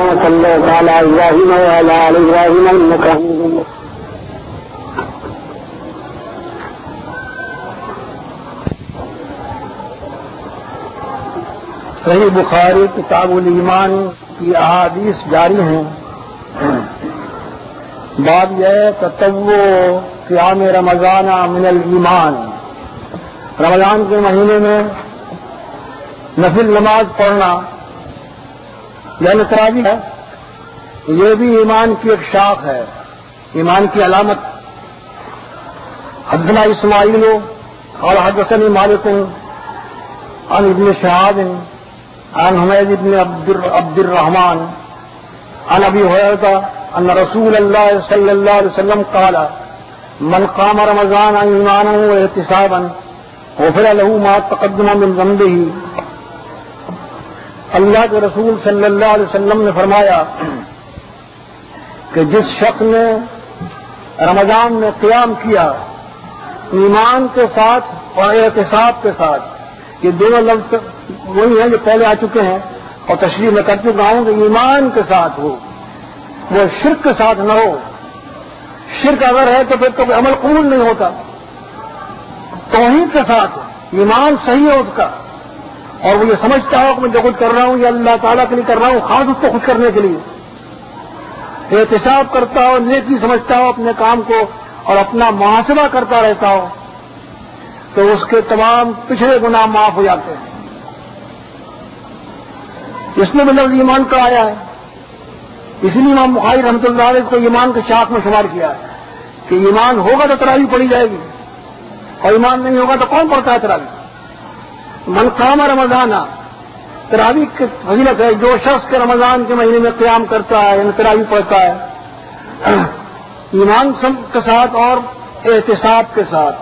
كما صليت على إبراهيم وعلى آل إبراهيم إنك حميد مجيد. صحیح بخاری کتاب الایمان کی احادیث جاری ہیں. باب یہ تطوع قیام رمضان من الایمان. رمضان کے مہینے میں نفل نماز پڑھنا یعنی تراویح ہے، یہ بھی ایمان کی ایک شاخ ہے، ایمان کی علامت. حدثنا اسماعیل قال حدثني مالک عن ابن شهاب عن حمید بن عبد الرحمن عن ابی ہریرہ ان رسول اللہ صلی اللہ علیہ وسلم قال من قام رمضان ایمانا واحتسابا غفر له ما تقدم من ذنبه. اللہ کے رسول صلی اللہ علیہ وسلم نے فرمایا کہ جس شخص نے رمضان میں قیام کیا ایمان کے ساتھ اور احتساب کے ساتھ، یہ دونوں لفظ وہی ہیں جو پہلے آ چکے ہیں اور تشریح میں کر چکا ہوں کہ ایمان کے ساتھ ہو، وہ شرک کے ساتھ نہ ہو. شرک اگر ہے تو پھر تو کوئی عمل قبول نہیں ہوتا. توحید کے ساتھ ایمان صحیح ہے اس کا، اور وہ یہ سمجھتا ہو کہ میں جو کچھ کر رہا ہوں یہ اللہ تعالیٰ کے لیے کر رہا ہوں، خاص اس کو خوش کرنے کے لیے. احتساب کرتا ہو، نیکی سمجھتا ہو اپنے کام کو اور اپنا محاسبہ کرتا رہتا ہو، تو اس کے تمام پچھلے گناہ معاف ہو جاتے ہیں. اس میں بھی لفظ ایمان کا آیا ہے، اسی لیے امام بخاری رحمۃ اللہ علیہ کو ایمان کے شاخ میں شمار کیا ہے کہ ایمان ہوگا تو تراویح پڑھی جائے گی، اور ایمان نہیں ہوگا تو کون پڑھتا ہے تراویح. من قام رمضان، تراویح کی فضیلت ہے جو شخص کے رمضان کے مہینے میں قیام کرتا ہے یعنی تراویح پڑھتا ہے ایمان کے ساتھ اور احتساب کے ساتھ،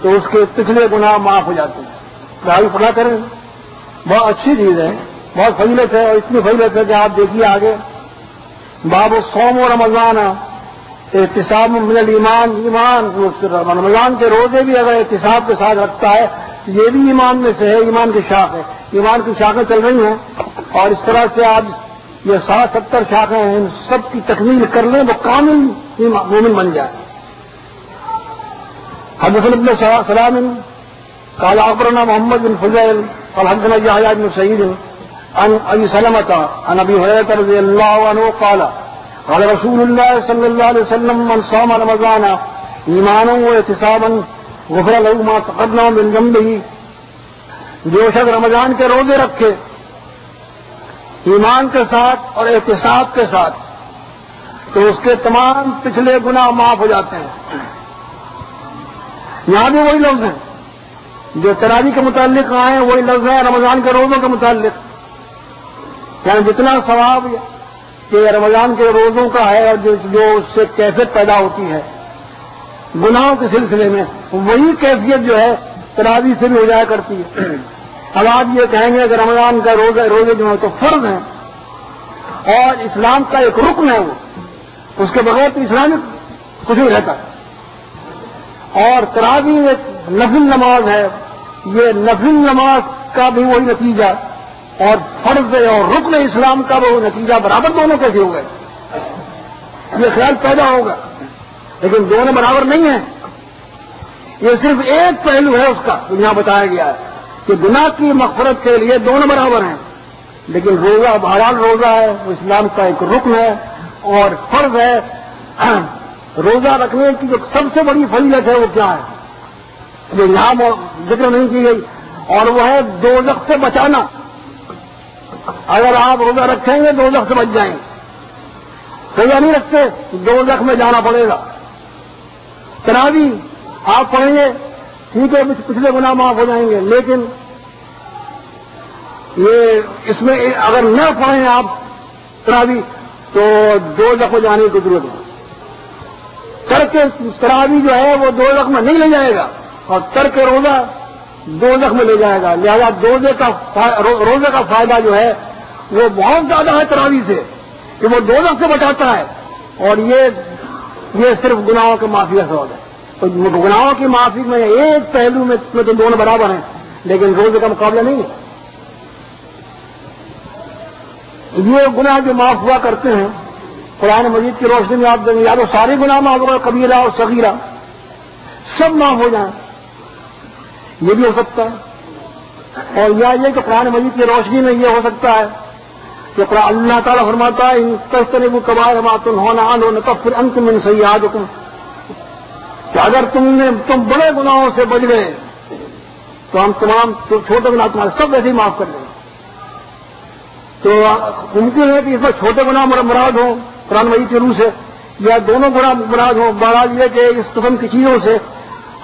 تو اس کے پچھلے گناہ معاف ہو جاتے ہیں. تراویح پڑھا کریں، بہت اچھی چیز ہے، بہت فضیلت ہے. اور اتنی فضیلت ہے کہ آپ دیکھیے آگے باب الصوم و رمضان احتساب من الایمان. ایمان رمضان کے روزے بھی اگر احتساب کے ساتھ رکھتا ہے یہ بھی ایمان میں سے ہے، ایمان کی شاخ ہے. ایمان کی شاخیں چل رہی ہیں اور اس طرح سے آج یہ 60-70 شاخیں ہیں، ان سب کی تکمیل کر لیں وہ کامل مومن بن جائے. حدثنا ابن سلام قال اخبرنا محمد بن فضيل قال حدثنا يحيى بن سعيد عن ابي سلمة عن ابي هريرة رضي الله عنه قال قال رسول الله صلى الله عليه وسلم من صام رمضان ایمانا واحتسابا غفر له ما تقدم من ذنبه. جو شخص رمضان کے روزے رکھے ایمان کے ساتھ اور احتساب کے ساتھ تو اس کے تمام پچھلے گناہ معاف ہو جاتے ہیں. یہاں بھی وہی لفظ ہیں جو تراویح کے متعلق آئے ہیں، وہی لفظ ہیں رمضان کے روزوں کے متعلق. یعنی جتنا ثواب کہ رمضان کے روزوں کا ہے اور جو اس سے کیفیت پیدا ہوتی ہے گناہوں کے سلسلے میں، وہی کیفیت جو ہے تراویح سے بھی ہو جایا کرتی ہے. اب آپ یہ کہیں گے کہ رمضان کا روزے جو ہے تو فرض ہیں اور اسلام کا ایک رکن ہے، وہ اس کے بغیر تو اسلام کچھ نہیں رہتا. اور تراویح ایک نفل نماز ہے، یہ نفل نماز کا بھی وہی نتیجہ اور فرض اور رکن اسلام کا وہ نتیجہ برابر دونوں کیسے ہو گئے، یہ خیال پیدا ہوگا. لیکن دونوں برابر نہیں ہیں، یہ صرف ایک پہلو ہے اس کا جو یہاں بتایا گیا ہے کہ گناہ کی مغفرت کے لیے دونوں برابر ہیں. لیکن روزہ بہرحال روزہ ہے، وہ اسلام کا ایک رکن ہے اور فرض ہے. روزہ رکھنے کی جو سب سے بڑی فضیلت ہے وہ کیا ہے جو یہاں ذکر نہیں کی گئی، اور وہ ہے دوزخ سے بچانا. اگر آپ روزہ رکھیں گے دوزخ سے بچ جائیں گے. روزہ نہیں رکھتے دوزخ میں جانا پڑے گا. تراویح آپ پڑھیں گے ٹھیک ہے پچھلے گناہ معاف ہو جائیں گے، لیکن یہ اس میں اگر نہ پڑھیں آپ تراویح تو دوزخ میں جانے کی ضرورت ہے. ترک تراویح جو ہے وہ دوزخ میں نہیں لے جائے گا اور ترک روزہ دوزخ میں لے جائے گا. لہذا روزے کا فائدہ جو ہے وہ بہت زیادہ ہے تراویح سے کہ وہ دوزخ سے بچاتا ہے، اور یہ صرف گناہوں کے معافی کا سبب ہے. تو گناہوں کی معافی میں ایک پہلو میں تو دونوں برابر ہیں، لیکن روزے کا مقابلہ نہیں ہے. یہ گناہ جو معاف ہوا کرتے ہیں قرآن مجید کی روشنی میں آپ دیں گے، یا تو سارے گناہ معاف ہو کبیرہ اور صغیرہ سب معاف ہو جائیں، یہ بھی ہو سکتا ہے، اور یا یہ کہ قرآن مجید کی روشنی میں یہ ہو سکتا ہے کہ اللہ تعالیٰ فرماتا ہے ان تجتنبوا کبائر ما تنہون عنہ نکفر عنکم من سیئاتکم، کہ اگر تم بڑے گناہوں سے بچ گئے تو ہم تمام چھوٹے گناہ تمہارے سب ایسے ہی معاف کر دیں گے۔ تو ممکن ہے کہ اس میں چھوٹے گناہ مراد ہوں قرآن مجید کی روح سے، یا دونوں گناہ مراد ہوں۔ بہرحال یہ کہ اس قسم کی چیزوں سے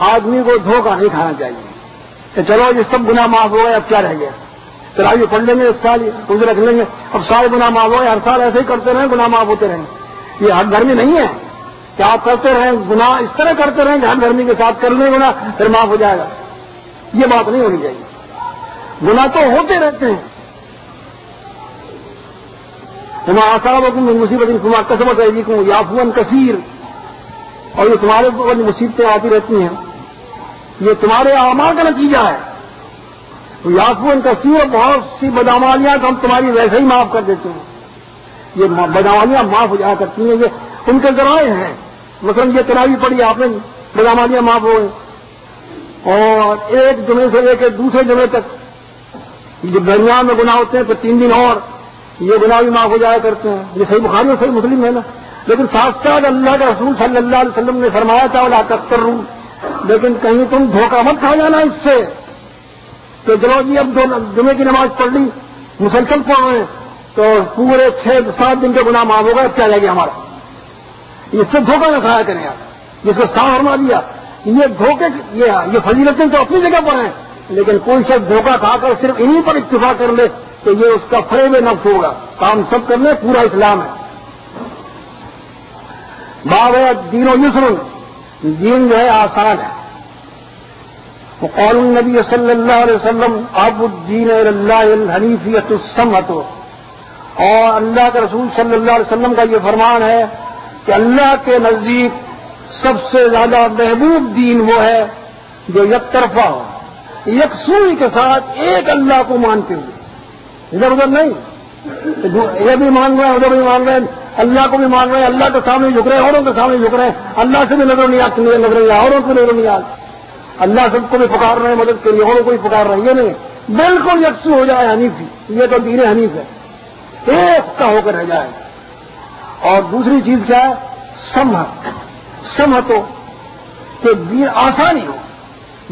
آدمی کو دھوکہ نہیں کھانا چاہیے کہ چلو یہ سب گناہ معاف ہو گئے، اب کیا رہ گیا، تراویح پڑھ لیں گے اس سال روزے رکھ لیں گے، اب سارے گناہ معاف ہو گئے، ہر سال ایسے ہی کرتے رہیں گناہ معاف ہوتے رہیں گے۔ یہ ہر گھر میں نہیں ہے کہ آپ کرتے رہیں گناہ اس طرح کرتے رہیں کہ ہر گرمی کے ساتھ کر لیں گناہ پھر معاف ہو جائے گا، یہ بات نہیں ہونی چاہیے۔ گناہ تو ہوتے رہتے ہیں، وما اصابکم من مصیبت فبما کسبت ایدیکم یعفو عن کثیر، اور یہ تمہارے اوپر مصیبتیں آتی رہتی ہیں یہ تمہارے اعمال کا نتیجہ ہے۔ یعفو عن کثیر، بہت سی بدعمالیاں تو ہم تمہاری ویسے ہی معاف کر دیتے ہیں، یہ بدعمالیاں معاف ہو جایا کرتی ہیں، یہ ان کے ذرائع ہیں۔ مثلا یہ تراویح پڑھی آپ نے، بدعمالیاں معاف ہوئے، اور ایک جمعے سے لے کے دوسرے جمعے تک جو درمیان میں گناہ ہوتے ہیں پھر 3 دن اور یہ گناہ بھی معاف ہو جایا کرتے ہیں۔ یہ صحیح بخاری اور صحیح مسلم ہے نا۔ لیکن ساتھ ساتھ اللہ کے رسول صلی اللہ علیہ وسلم نے فرمایا تھا ولا تغتروا، لیکن کہیں تم دھوکہ مت کھا جانا اس سے کہ چلو جی اب جمعے کی نماز پڑھ لی مسلسل پڑھ رہے ہیں تو پورے 6-7 دن کے گناہ معاف ہو گئے، کیا رہ گیا ہمارا، اس سے دھوکہ نہ کھایا کریں آپ، جس کو صاف فرما دیا۔ یہ دھوکے یہ فضیلتیں تو اپنی جگہ پر ہیں، لیکن کوئی شخص دھوکہ کھا کر صرف انہیں پر اتفاق کر لے تو یہ اس کا فریب نفس ہوگا، کام سب کرنے پورا اسلام ہے۔ باب ہے دین و یسر، دین جو ہے آسان ہے۔ وقال النبی صلی اللہ علیہ وسلم اب الدین اللہ الحنیفیۃ السمحۃ، اور اللہ کے رسول صلی اللہ علیہ وسلم کا یہ فرمان ہے کہ اللہ کے نزدیک سب سے زیادہ محبوب دین وہ ہے جو یک طرفہ ہو، یکسوئی کے ساتھ ایک اللہ کو مانتے ہوئے، ادھر ادھر نہیں، یہ بھی مان رہے ہیں ادھر بھی مان رہے ہیں، اللہ کو بھی مان رہے ہیں، اللہ کے سامنے جھک رہے ہیں، اوروں کے سامنے جھک رہے ہیں، اللہ سے بھی نظر نہیں آتی، نظر نہیں، اوروں کو نظر نہیں آتی، اللہ سب کو بھی پکار رہے ہیں مدد کے لیے، اوروں کو بھی پکار رہے ہیں، یہ نہیں، بالکل یکسو ہو جائے حنیفی، یہ تو دین حنیف ہے، ایک کا ہو کر رہ جائے۔ اور دوسری چیز کیا ہے؟ سمحت ہو، کہ دین آسانی ہو،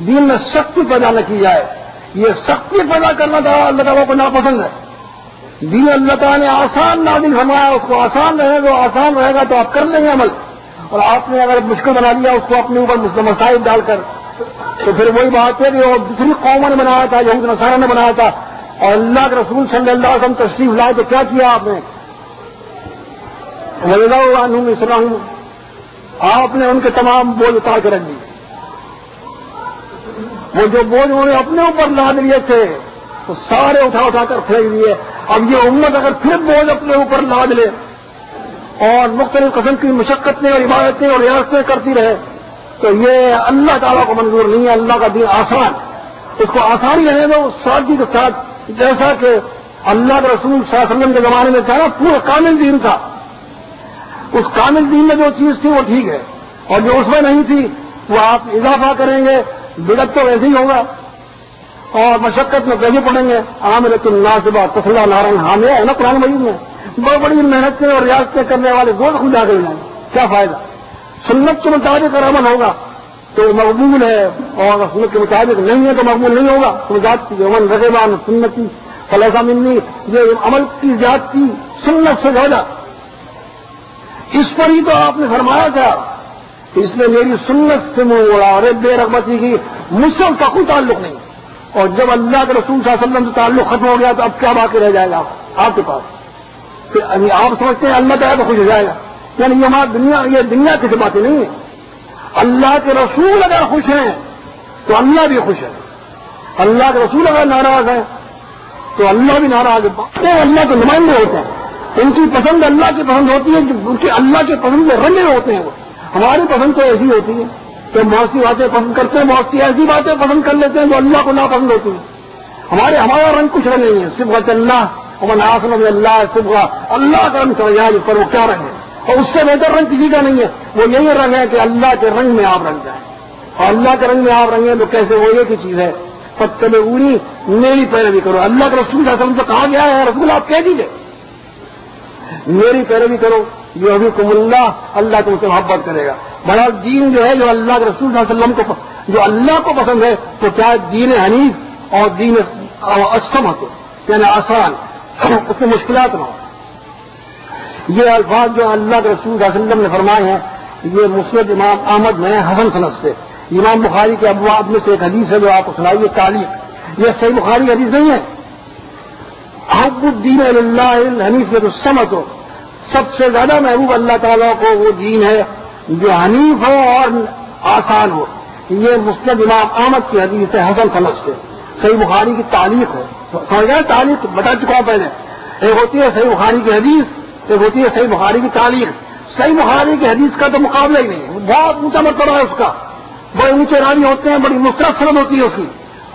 دین میں سختی پیدا نہ کی جائے، یہ سختی پیدا کرنا تھا اللہ تعالیٰ کو ناپسند ہے۔ دین اللہ تعالیٰ نے آسان نازل فرمایا، اس کو آسان رہے گا، آسان رہے گا تو آپ کر لیں گے عمل، اور آپ نے اگر مشکل بنا لیا اس کو اپنے اوپر مسائل ڈال کر، تو پھر وہی بات ہے کہ وہ دوسری قوموں نے بنایا تھا، یہود نصارہ نے بنایا تھا، اور اللہ کے رسول صلی اللہ علیہ وسلم تشریف لائے تو کیا کیا آپ نے؟ وَلِلَّهُ عَنْهُمْ إِسْرَهُمْ، آپ نے ان کے تمام بوجھ اتار کے رکھ دی، وہ جو بوجھ انہوں نے اپنے اوپر لاد لیے تھے تو سارے اٹھا کر پھینک دیے۔ اب یہ امت اگر پھر بوجھ اپنے اوپر لاد لے اور مختلف قسم کی مشقتیں اور عبادتیں اور ریاستیں کرتی رہے تو یہ اللہ تعالیٰ کو منظور نہیں ہے۔ اللہ کا دین آسان، اس کو آسانی رہنے دو، سادگی کے ساتھ، جیسا کہ اللہ کے رسول صلی اللہ علیہ وسلم کے زمانے میں تھا نا، پورا کامل دین تھا، اس کامل دین میں جو چیز تھی وہ ٹھیک ہے، اور جو اس میں نہیں تھی وہ آپ اضافہ کریں گے، بدعت تو ویسے ہی ہوگا، اور مشقت میں کیسے پڑیں گے۔ عاملۃ ناصبہ تصلیٰ نارن حامیہ ہے نا قرآن مجید میں، بڑی بڑی محنتیں اور ریاستیں کرنے والے گود خود آگے جائیں، کیا فائدہ؟ سنت کے مطابق اگر عمل ہوگا تو مقبول ہے، اور سنت کے مطابق نہیں ہے تو مقبول نہیں ہوگا۔ تو ذات کی عمل رغبان سنتی فلیسا منی، یہ عمل کی ذات کی سنت سے زیادہ، اس پر ہی تو آپ نے فرمایا تھا کہ اس نے میری سنت سے منہ اڑا اور بے رغبتی کی، مجھ سے اس کا کوئی تعلق نہیں، اور جب اللہ کے رسول صلی اللہ علیہ وسلم سے تعلق ختم ہو گیا تو اب کیا باقی رہ جائے گا آپ کے پاس؟ پھر آپ سمجھتے ہیں اللہ تعالیٰ تو خوش ہو جائے گا، یعنی یہ ہماری یہ دنیا کی باتیں نہیں ہیں۔ اللہ کے رسول اگر خوش ہیں تو اللہ بھی خوش ہے، اللہ کے رسول اگر ناراض ہیں تو اللہ بھی ناراض ہے۔ اللہ کے نمائندے ہوتے ہیں، ان کی پسند اللہ کی پسند ہوتی ہے، ان کی اللہ کے پسند میں رنگے ہوتے ہیں، وہ ہماری پسند تو ایسی ہوتی ہے کہ بہت سی باتیں پسند کرتے ہیں، بہت سی ایسی باتیں پسند کر لیتے ہیں جو اللہ کو ناپسند ہوتی ہیں۔ ہمارا رنگ کچھ رنگ نہیں ہے، صرف اللہ ومن احسن من اللہ صبح، اللہ کا رنگ سمجھا جس پر وہ کیا رنگ ہے، اور اس سے بہتر رنگ کسی کا نہیں ہے. وہ یہی رنگ ہے کہ اللہ کے رنگ میں آپ رنگ جائیں، اور اللہ کے رنگ میں آپ رنگیں تو کیسے؟ وہ ایک ہی چیز ہے، فاتبعونی، میری پیروی کرو. اللہ کے رسول صلی اللہ علیہ وسلم سے کہا گیا ہے رسول آپ کہہ دیجیے میری پیروی کرو، یہ حبیبکم اللہ، اللہ تم سے محبت کرے گا. بڑا دین جو ہے جو اللہ کے رسول صلی اللہ علیہ وسلم کو جو اللہ کو پسند ہے تو کیا دین حنیف اور دین اسم ہو، یعنی آسان، اس میں مشکلات نہ ہو. یہ الفاظ جو اللہ کے رسول صلی اللہ علیہ وسلم نے فرمائے ہیں یہ مسند امام احمد میں حسن سند سے. امام بخاری کے ابواب میں سے ایک حدیث ہے جو آپ کو سنائیے تعلیق، یہ صحیح بخاری حدیث نہیں ہے. احب الدین اللہ الحنیفیۃ السمۃ، سب سے زیادہ محبوب اللہ تعالیٰ کو وہ دین ہے جو حنیف ہو اور آسان ہو. یہ مسند امام احمد کی حدیث ہے حسن سند سے، صحیح بخاری کی تعلیق ہے. سمجھ گئے؟ تعلیق بتا چکا ہوں پہلے. ایک ہوتی ہے صحیح بخاری کی حدیث، ایک ہوتی ہے صحیح بخاری کی تعلیق. صحیح بخاری کی حدیث کا تو مقابلہ ہی نہیں ہے، بہت اونچا مرتبہ ہے اس کا، بڑے اونچے راوی ہوتے ہیں، بڑی مسترد سند ہوتی ہے اس کی.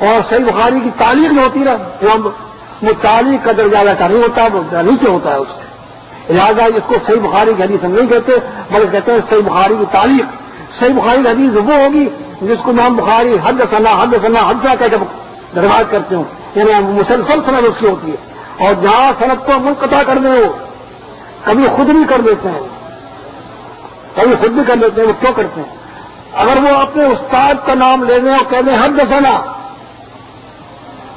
اور صحیح بخاری کی تعلیق جو ہوتی ہے نا وہ تعلیق کا درجہ زیادہ نہیں ہوتا، وہ نیچے ہوتا ہے اس سے. لہٰذا اس کو صحیح بخاری کی حدیث ہم نہیں کہتے بلکہ کہتے ہیں صحیح بخاری کی تعلیق. صحیح بخاری کی حدیث وہ ہوگی جس کو امام بخاری حدثنا کہہ کر روایت کرتے ہوں، یعنی مسلسل سند اس کی ہوتی ہے. اور جہاں سند کو منقطع کر دیں وہ کبھی خود بھی کر دیتے ہیں، کبھی خود بھی کر لیتے ہیں. وہ کیوں کرتے ہیں؟ اگر وہ اپنے استاد کا نام لے دیں اور کہہ دیں حدثنا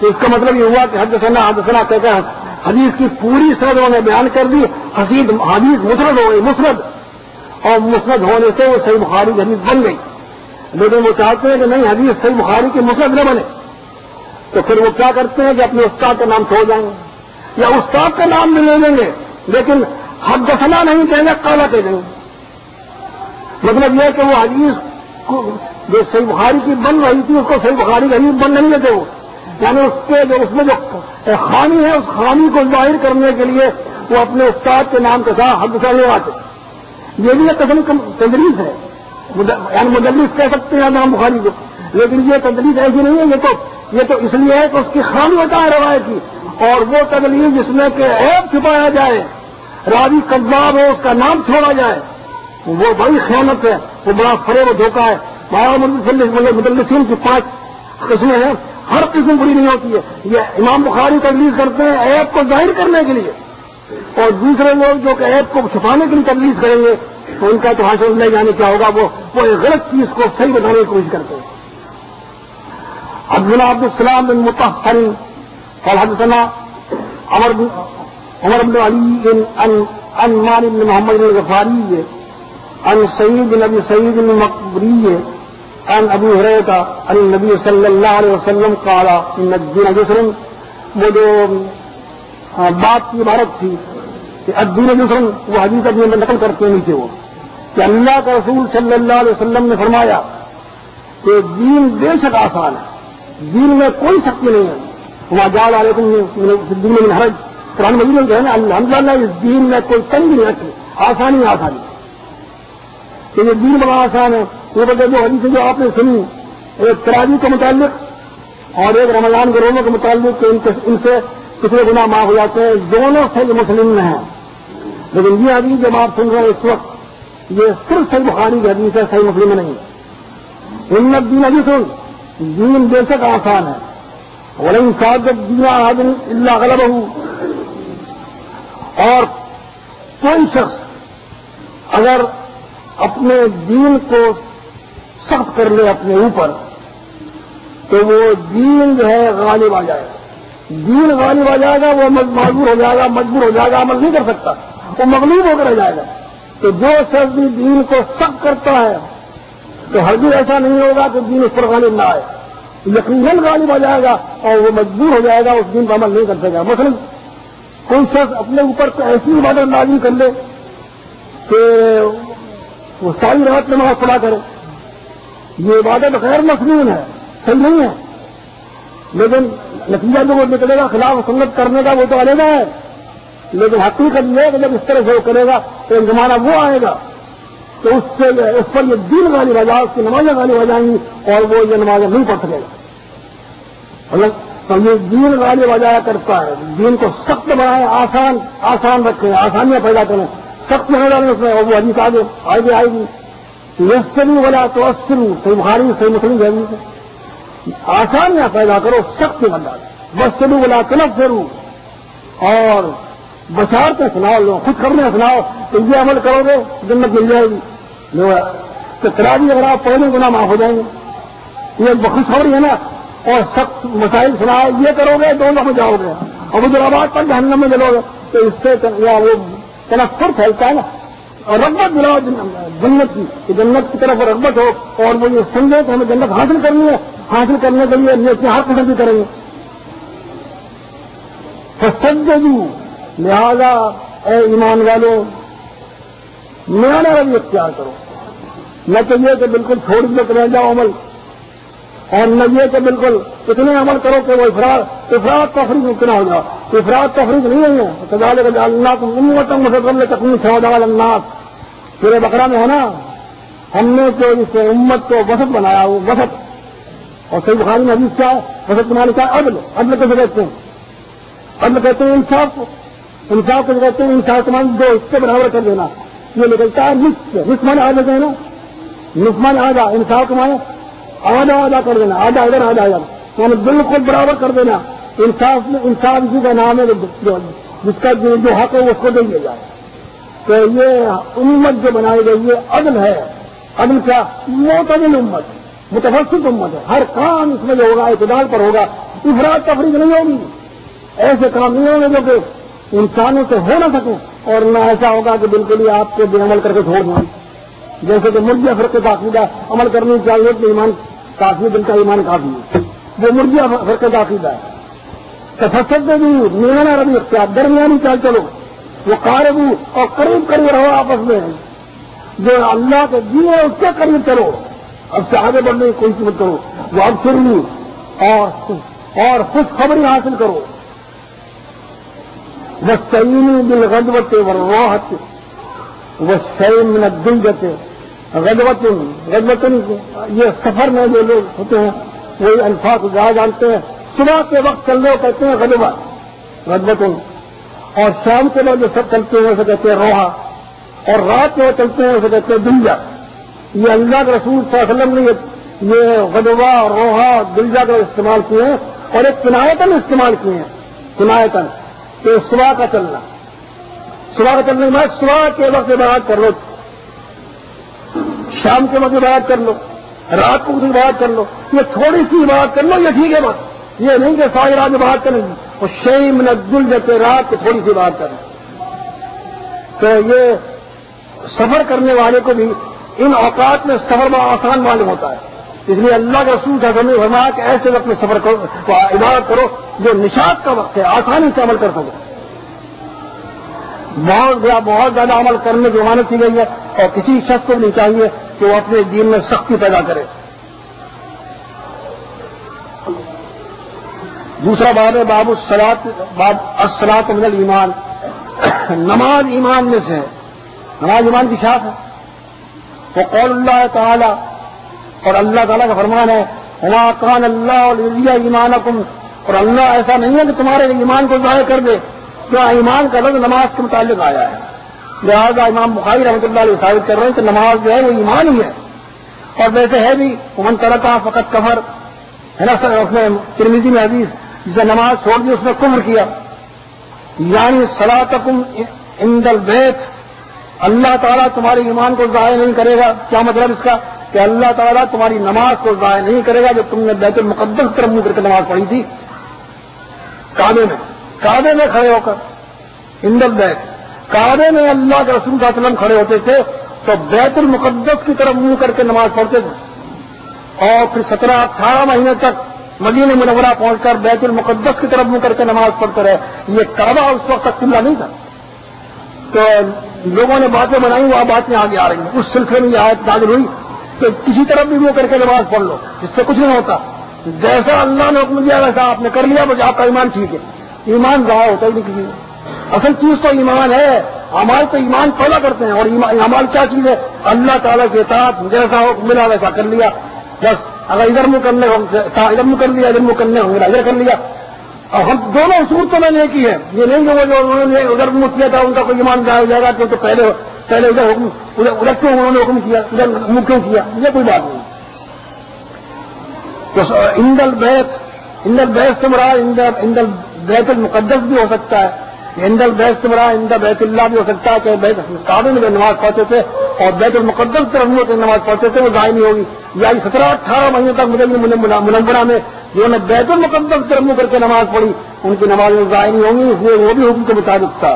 تو اس کا مطلب یہ ہوا کہ حدثنا کہتے ہیں حدیث کی پوری سند انہوں نے بیان کر دی. حدیث مسند ہو گئی، مسند، اور مسند ہونے سے وہ صحیح بخاری کی حدیث بن گئی. لیکن وہ چاہتے ہیں کہ نہیں حدیث صحیح بخاری کی مسند نہ بنے، تو پھر وہ کیا کرتے ہیں کہ اپنے استاد کا نام چھوڑ جائیں گے یا استاد کا نام بھی لے لیں گے لیکن حدثنا نہیں کہیں گے، قال کہہ دیں گے. مطلب یہ کہ وہ حدیث جو صحیح بخاری کی بن رہی تھی اس کو صحیح بخاری کی حدیث بن نہیں لیتے وہ، یعنی اس میں جو خامی ہے اس خامی کو ظاہر کرنے کے لیے وہ اپنے استاد کے نام کے ساتھ حدثنا لگاتے. یہ بھی ایک قسم کی تدریس ہے، یعنی مدرس کہہ سکتے ہیں امام بخاری کو، لیکن یہ تدریس ایسی نہیں ہے. یہ تو اس لیے ہے کہ اس کی خامی ہوتا ہے روایت کی، اور وہ تدریس جس میں کہ عیب چھپایا جائے، راوی کذاب ہو اس کا نام چھوڑا جائے، وہ بڑی خیانت ہے، وہ بڑا فریب و دھوکہ ہے. مدلسین کی 5 قسمیں ہیں، ہر قسم بری نہیں ہوتی ہے. یہ امام بخاری تدلیس کرتے ہیں عیب کو ظاہر کرنے کے لیے، اور دوسرے لوگ جو کہ عیب کو چھپانے کے لیے تدلیس کریں گے تو ان کا تو حاصل لے جانے کیا ہوگا، وہ ایک غلط چیز کو صحیح بتانے کی کوشش کرتے ہیں. حدثنا عبد السلام بن مطهر قال حدثنا عمر بن علي عن مالك بن محمد الغفاري عن سعيد بن ابي سعيد المقبري عن ابي هريره عن النبي صلى الله عليه وسلم قال ان الدين يسر. وہ جو بات کی عبارت تھی کہ الدین یسر، وہ حدیث ابھی میں نقل کرتے ہیں نیچے وہ کہ اللہ کا رسول صلی اللہ علیہ وسلم نے فرمایا کہ دین بے شک آسان ہے، دین میں کوئی سختی نہیں ہے. وہاں جال علیکم دین میں حرج، قرآن مجید میں جو ہے نا الحمدللہ اس دین میں کوئی تنگی نہیں رکھی، آسانی آسانی کہ یہ دین بڑا آسان ہے. یہ وجہ جو حدیث جو آپ نے سنی ایک تراویح کے متعلق اور ایک رمضان کے روزوں کے متعلق کہ ان سے کتنے گناہ معاف ہو جاتے ہیں، دونوں صحیح مسلم میں ہیں. لیکن یہ حدیث جب آپ سن رہے ہیں اس وقت یہ صرف صحیح بخاری کی حدیث ہے، صحیح مسلم میں نہیں. ان الدین یسر، دین بے شک آسان ہے. ولن صادق الدین احد الا غلبہ، اور کوئی شخص اگر اپنے دین کو سخت کر لے اپنے اوپر تو وہ دین جو ہے غالب آ جائے گا. دین غالب آ جائے گا، وہ معذور ہو جائے گا، مجبور ہو جائے گا، عمل نہیں کر سکتا، وہ مغلوب ہو کر رہ جائے گا. تو جو شخص بھی دین کو سخت کرتا ہے تو ہرگز ایسا نہیں ہوگا کہ دین اس پر غالب نہ آئے، یقیناً غالب آ جائے گا اور وہ مجبور ہو جائے گا، اس دین پر عمل نہیں کر سکے گا. مثلا کوئی شخص اپنے اوپر ایسی عبادت لازم کر لے کہ وہ ساری رات نماز پڑھا کرے، یہ عبادت غیر مسنون ہے، صحیح نہیں ہے، لیکن نتیجہ جو وہ نکلے گا خلاف سنت کرنے کا وہ تو علیحدہ ہے. لیکن حقیقت یہ ہے کہ جب اس طرح سے وہ کرے گا تو ایک زمانہ وہ آئے گا تو اس پر یہ دین غالب آ جائے، اس کی نمازیں غالب آ جائیں گی اور وہ یہ نمازیں نہیں پڑھ سکے گا. تو یہ دین غالب آ جایا کرتا ہے. دین کو سخت بنائیں, آسان رکھیں, آسانیاں پیدا کریں, سخت نہ ڈالیں اس میں. اور وہ حدیث آگے آئے گی, یسروا ولا تعسروا, صحیح بخاری صحیح مسلم کی حدیث ہے. آسانیاں پیدا کرو, سخت نہ ڈالیں. بشروا ولا تنفروا, اور بشارتیں سناؤ, لوگ خود خبریں سناؤ تو یہ عمل کرو گے جنت مل جائے گی. تو تراویح اگر آپ پہلے گناہ معاف ہو جائیں گے, یہ خوش خبری ہے نا. اور سخت مسائل سناؤ, یہ کرو گے دونوں میں جاؤ گے, اور وہ جرابات پر جہنم میں جلو گے. تو اس سے وہ تنفر پھیلتا ہے نا. اور رغبت دلاؤ جنت کی, کہ جنت کی طرف رغبت ہو, اور وہ یہ سمجھے کہ ہمیں جنت حاصل کرنی ہے, حاصل کرنے کے لیے نیت ہر قسم بھی کریں گے. فسجدوا, لہذا اے ایمان والوں میانہ روی اختیار کرو. نہ تو یہ کہ بالکل چھوڑ دے کر رہ جاؤ عمل, اور نہ یہ کہ بالکل اتنے عمل کرو کہ وہ افراد تفریق اتنا ہو جاؤ. افراد تفریق نہیں ہے. کذالک جعلناکم امۃ وسطا لتکونوا شہداء علی الناس, سورہ بقرہ میں ہے نا. ہم نے جو اس امت کو وسط بنایا, وہ وسط. اور صحیح بخاری میں حدیث کیا ہے, وسط بنانے کا عدل. عدل کیسے کہتے ہیں؟ عدل کہتے ہیں انصاف کو. انصاف کو کہتے ہیں انصاف تمام دو حصے برابر کر دینا. یہ نکلتا ہے نصف مانے آدھا کہنا, نصف مانے آدھا. انصاف کو مانے آدھا کر دینا, آدھا ادھر آدھا ادھر, یعنی بالکل برابر کر دینا. انصاف میں انصاف اسی کا نام ہے جس کا جو حق ہے اس کو دے دیا جائے. تو یہ امت جو بنائی گئی یہ عدل ہے. عدل کیا؟ معتدل امت, متوسط امت ہے. ہر کام اس میں جو ہوگا اعتدال پر ہوگا, افراد تفریق نہیں ہوگی. ایسے کام نہیں ہوں گے جو کہ انسانوں سے ہو نہ سکیں, اور نہ ایسا ہوگا کہ بالکل ہی آپ کو بے عمل کر کے چھوڑ دیں. جیسے کہ مرجیہ فرقے کا عقیدہ عمل کرنی چاہیے کہ ایمان کافی, دل کا ایمان کافی ہے, وہ مرجیہ فرقے کا عقیدہ ہے. تفسدوا, میانہ روی اختیار, درمیانی چال چلو. وہ قاربوا, اور قریب رہو آپس میں. جو اللہ کے دین ہے اس کے قریب چلو, اب سے آگے بڑھنے کی کوئی قیمت کرو. وہ ابشروا, اور خوشخبری حاصل کرو. واستعینوا بالغدوۃ والراحۃ والشیء من الدلجۃ. غدوۃ یہ سفر میں جو لوگ ہوتے ہیں وہی الفاظ کو زیادہ جانتے ہیں. صبح کے وقت چلنے کو کہتے ہیں غدوۃ, اور شام کے بعد جو سب چلتے ہیں اسے کہتے ہیں روحا, اور رات میں چلتے ہیں اسے کہتے ہیں دلجا. یہ اللہ کے رسول صلی اللہ علیہ وسلم نے یہ غدوہ, روحا, دلجا کا استعمال کیے ہیں, اور ایک کنایتاً استعمال کیے ہیں. کنایتاً کہ صبح کا چلنا میں صبح کے وقت عبادت کر لو, شام کے وقت عبادت کر لو, رات کو عبادت کر لو. یہ تھوڑی سی عبادت کر لو, یہ ٹھیک ہے بات. یہ نہیں کہ ساری رات عبادت کریں گی, اور شیء من الدلجۃ, رات کو تھوڑی سی عبادت کریں. تو یہ سفر کرنے والے کو بھی ان اوقات میں سفر میں آسان معلوم ہوتا ہے. اس لیے اللہ کے رسول صلی اللہ علیہ وسلم نے فرمایا کہ ایسے وقت میں سفر کرو, عبادت کرو جو نشاط کا وقت ہے, آسانی سے عمل کر سکو. بہت زیادہ عمل کرنے کی ضمانت کی گئی ہے, اور کسی شخص کو نہیں چاہیے کہ وہ اپنے دین میں سختی پیدا کرے. دوسرا باب ہے باب الصلاۃ من الایمان. نماز ایمان میں سے ہے, نماز ایمان کی شاخ ہے. وقول اللہ تعالی, اور اللہ تعالیٰ کا فرمان ہے وما کان اللہ لیضیع ایمانکم, اور اللہ ایسا نہیں ہے کہ تمہارے ایمان کو ضائع کر دے. کیا ایمان کا لفظ نماز کے متعلق آیا ہے, لہٰذا امام بخاری رحمۃ اللہ علیہ ثابت کر رہے ہیں کہ نماز جو ہے وہ ایمان ہی ہے. اور ویسے ہے بھی من ترکھا فقط کفر ہے نا. اس میں ترمذی میں حدیث, جسے نماز چھوڑ دی اس نے کفر کیا. یعنی صلاتکم عند البیت, اللہ تعالیٰ تمہاری ایمان کو ضائع نہیں کرے گا. کیا مطلب اس کا؟ کہ اللہ تعالیٰ تمہاری نماز کو ضائع نہیں کرے گا جو تم نے بیت المقدس کی طرف منہ کر کے نماز پڑھی تھی, کعبے میں کھڑے ہو کر. عند البیت, کعبے میں اللہ کے رسول صلی اللہ علیہ وسلم کھڑے ہوتے تھے تو بیت المقدس کی طرف منہ کر کے نماز پڑھتے تھے, اور پھر 17-18 مہینے تک مدینہ منورہ پہنچ کر بیت المقدس کی طرف منہ کر کے نماز پڑھتے رہے. یہ کعبہ اس وقت تک قبلہ نہیں تھا. تو لوگوں نے باتیں بنائی, وہ باتیں آگے آ رہی ہیں. اس سلسلے میں یہ آیت نازل ہوئی کہ کسی طرف بھی منہ کر کے نماز پڑھ لو, اس سے کچھ نہیں ہوتا. جیسا اللہ نے حکم دیا ویسا آپ نے کر لیا, بس آپ کا ایمان ٹھیک ہے. ایمان ضائع ہوتا ہی نہیں کسی میں. اصل چیز تو ایمان ہے. اعمال تو ایمان پیدا کرتے ہیں, اور اعمال کیا چیز ہے؟ اللہ تعالیٰ کے اطاعت, جیسا حکم ملا ویسا کر لیا. بس اگر ادھر منہ کرنے ادھر منہ کر لیا, ادھر منہ کرنے ہوں گے ادھر کر لیا. اور ہم دونوں صورتوں میں نے کی ہے. یہ نہیں کہ وہ جو انہوں نے ادھر منہ کیا تھا ان کا کوئی ایمان جائے جائے گا تو پہلے ادھر حکم ادھر کیوں انہوں نے حکم کیا, ادھر منہ کیوں کیا, یہ کوئی بات نہیں. تو اندل بیت سے مراد اندل بیت المقدس بھی ہو سکتا ہے, اندل بیت سے مراد اندل بیت اللہ بھی ہو سکتا ہے کہ بیت کعبے میں نماز پڑھتے تھے اور بیت المقدس طرف منہ کے نماز پڑھتے تھے, وہ ضائع نہیں ہوگی. یا 17-18 مہینے تک مدینہ منورہ میں جنہوں نے بیت المقدس طرف منہ کر کے نماز پڑھی ان کی نماز ضائع نہیں ہوں گی, اس لیے وہ بھی حکم کے مطابق تھا.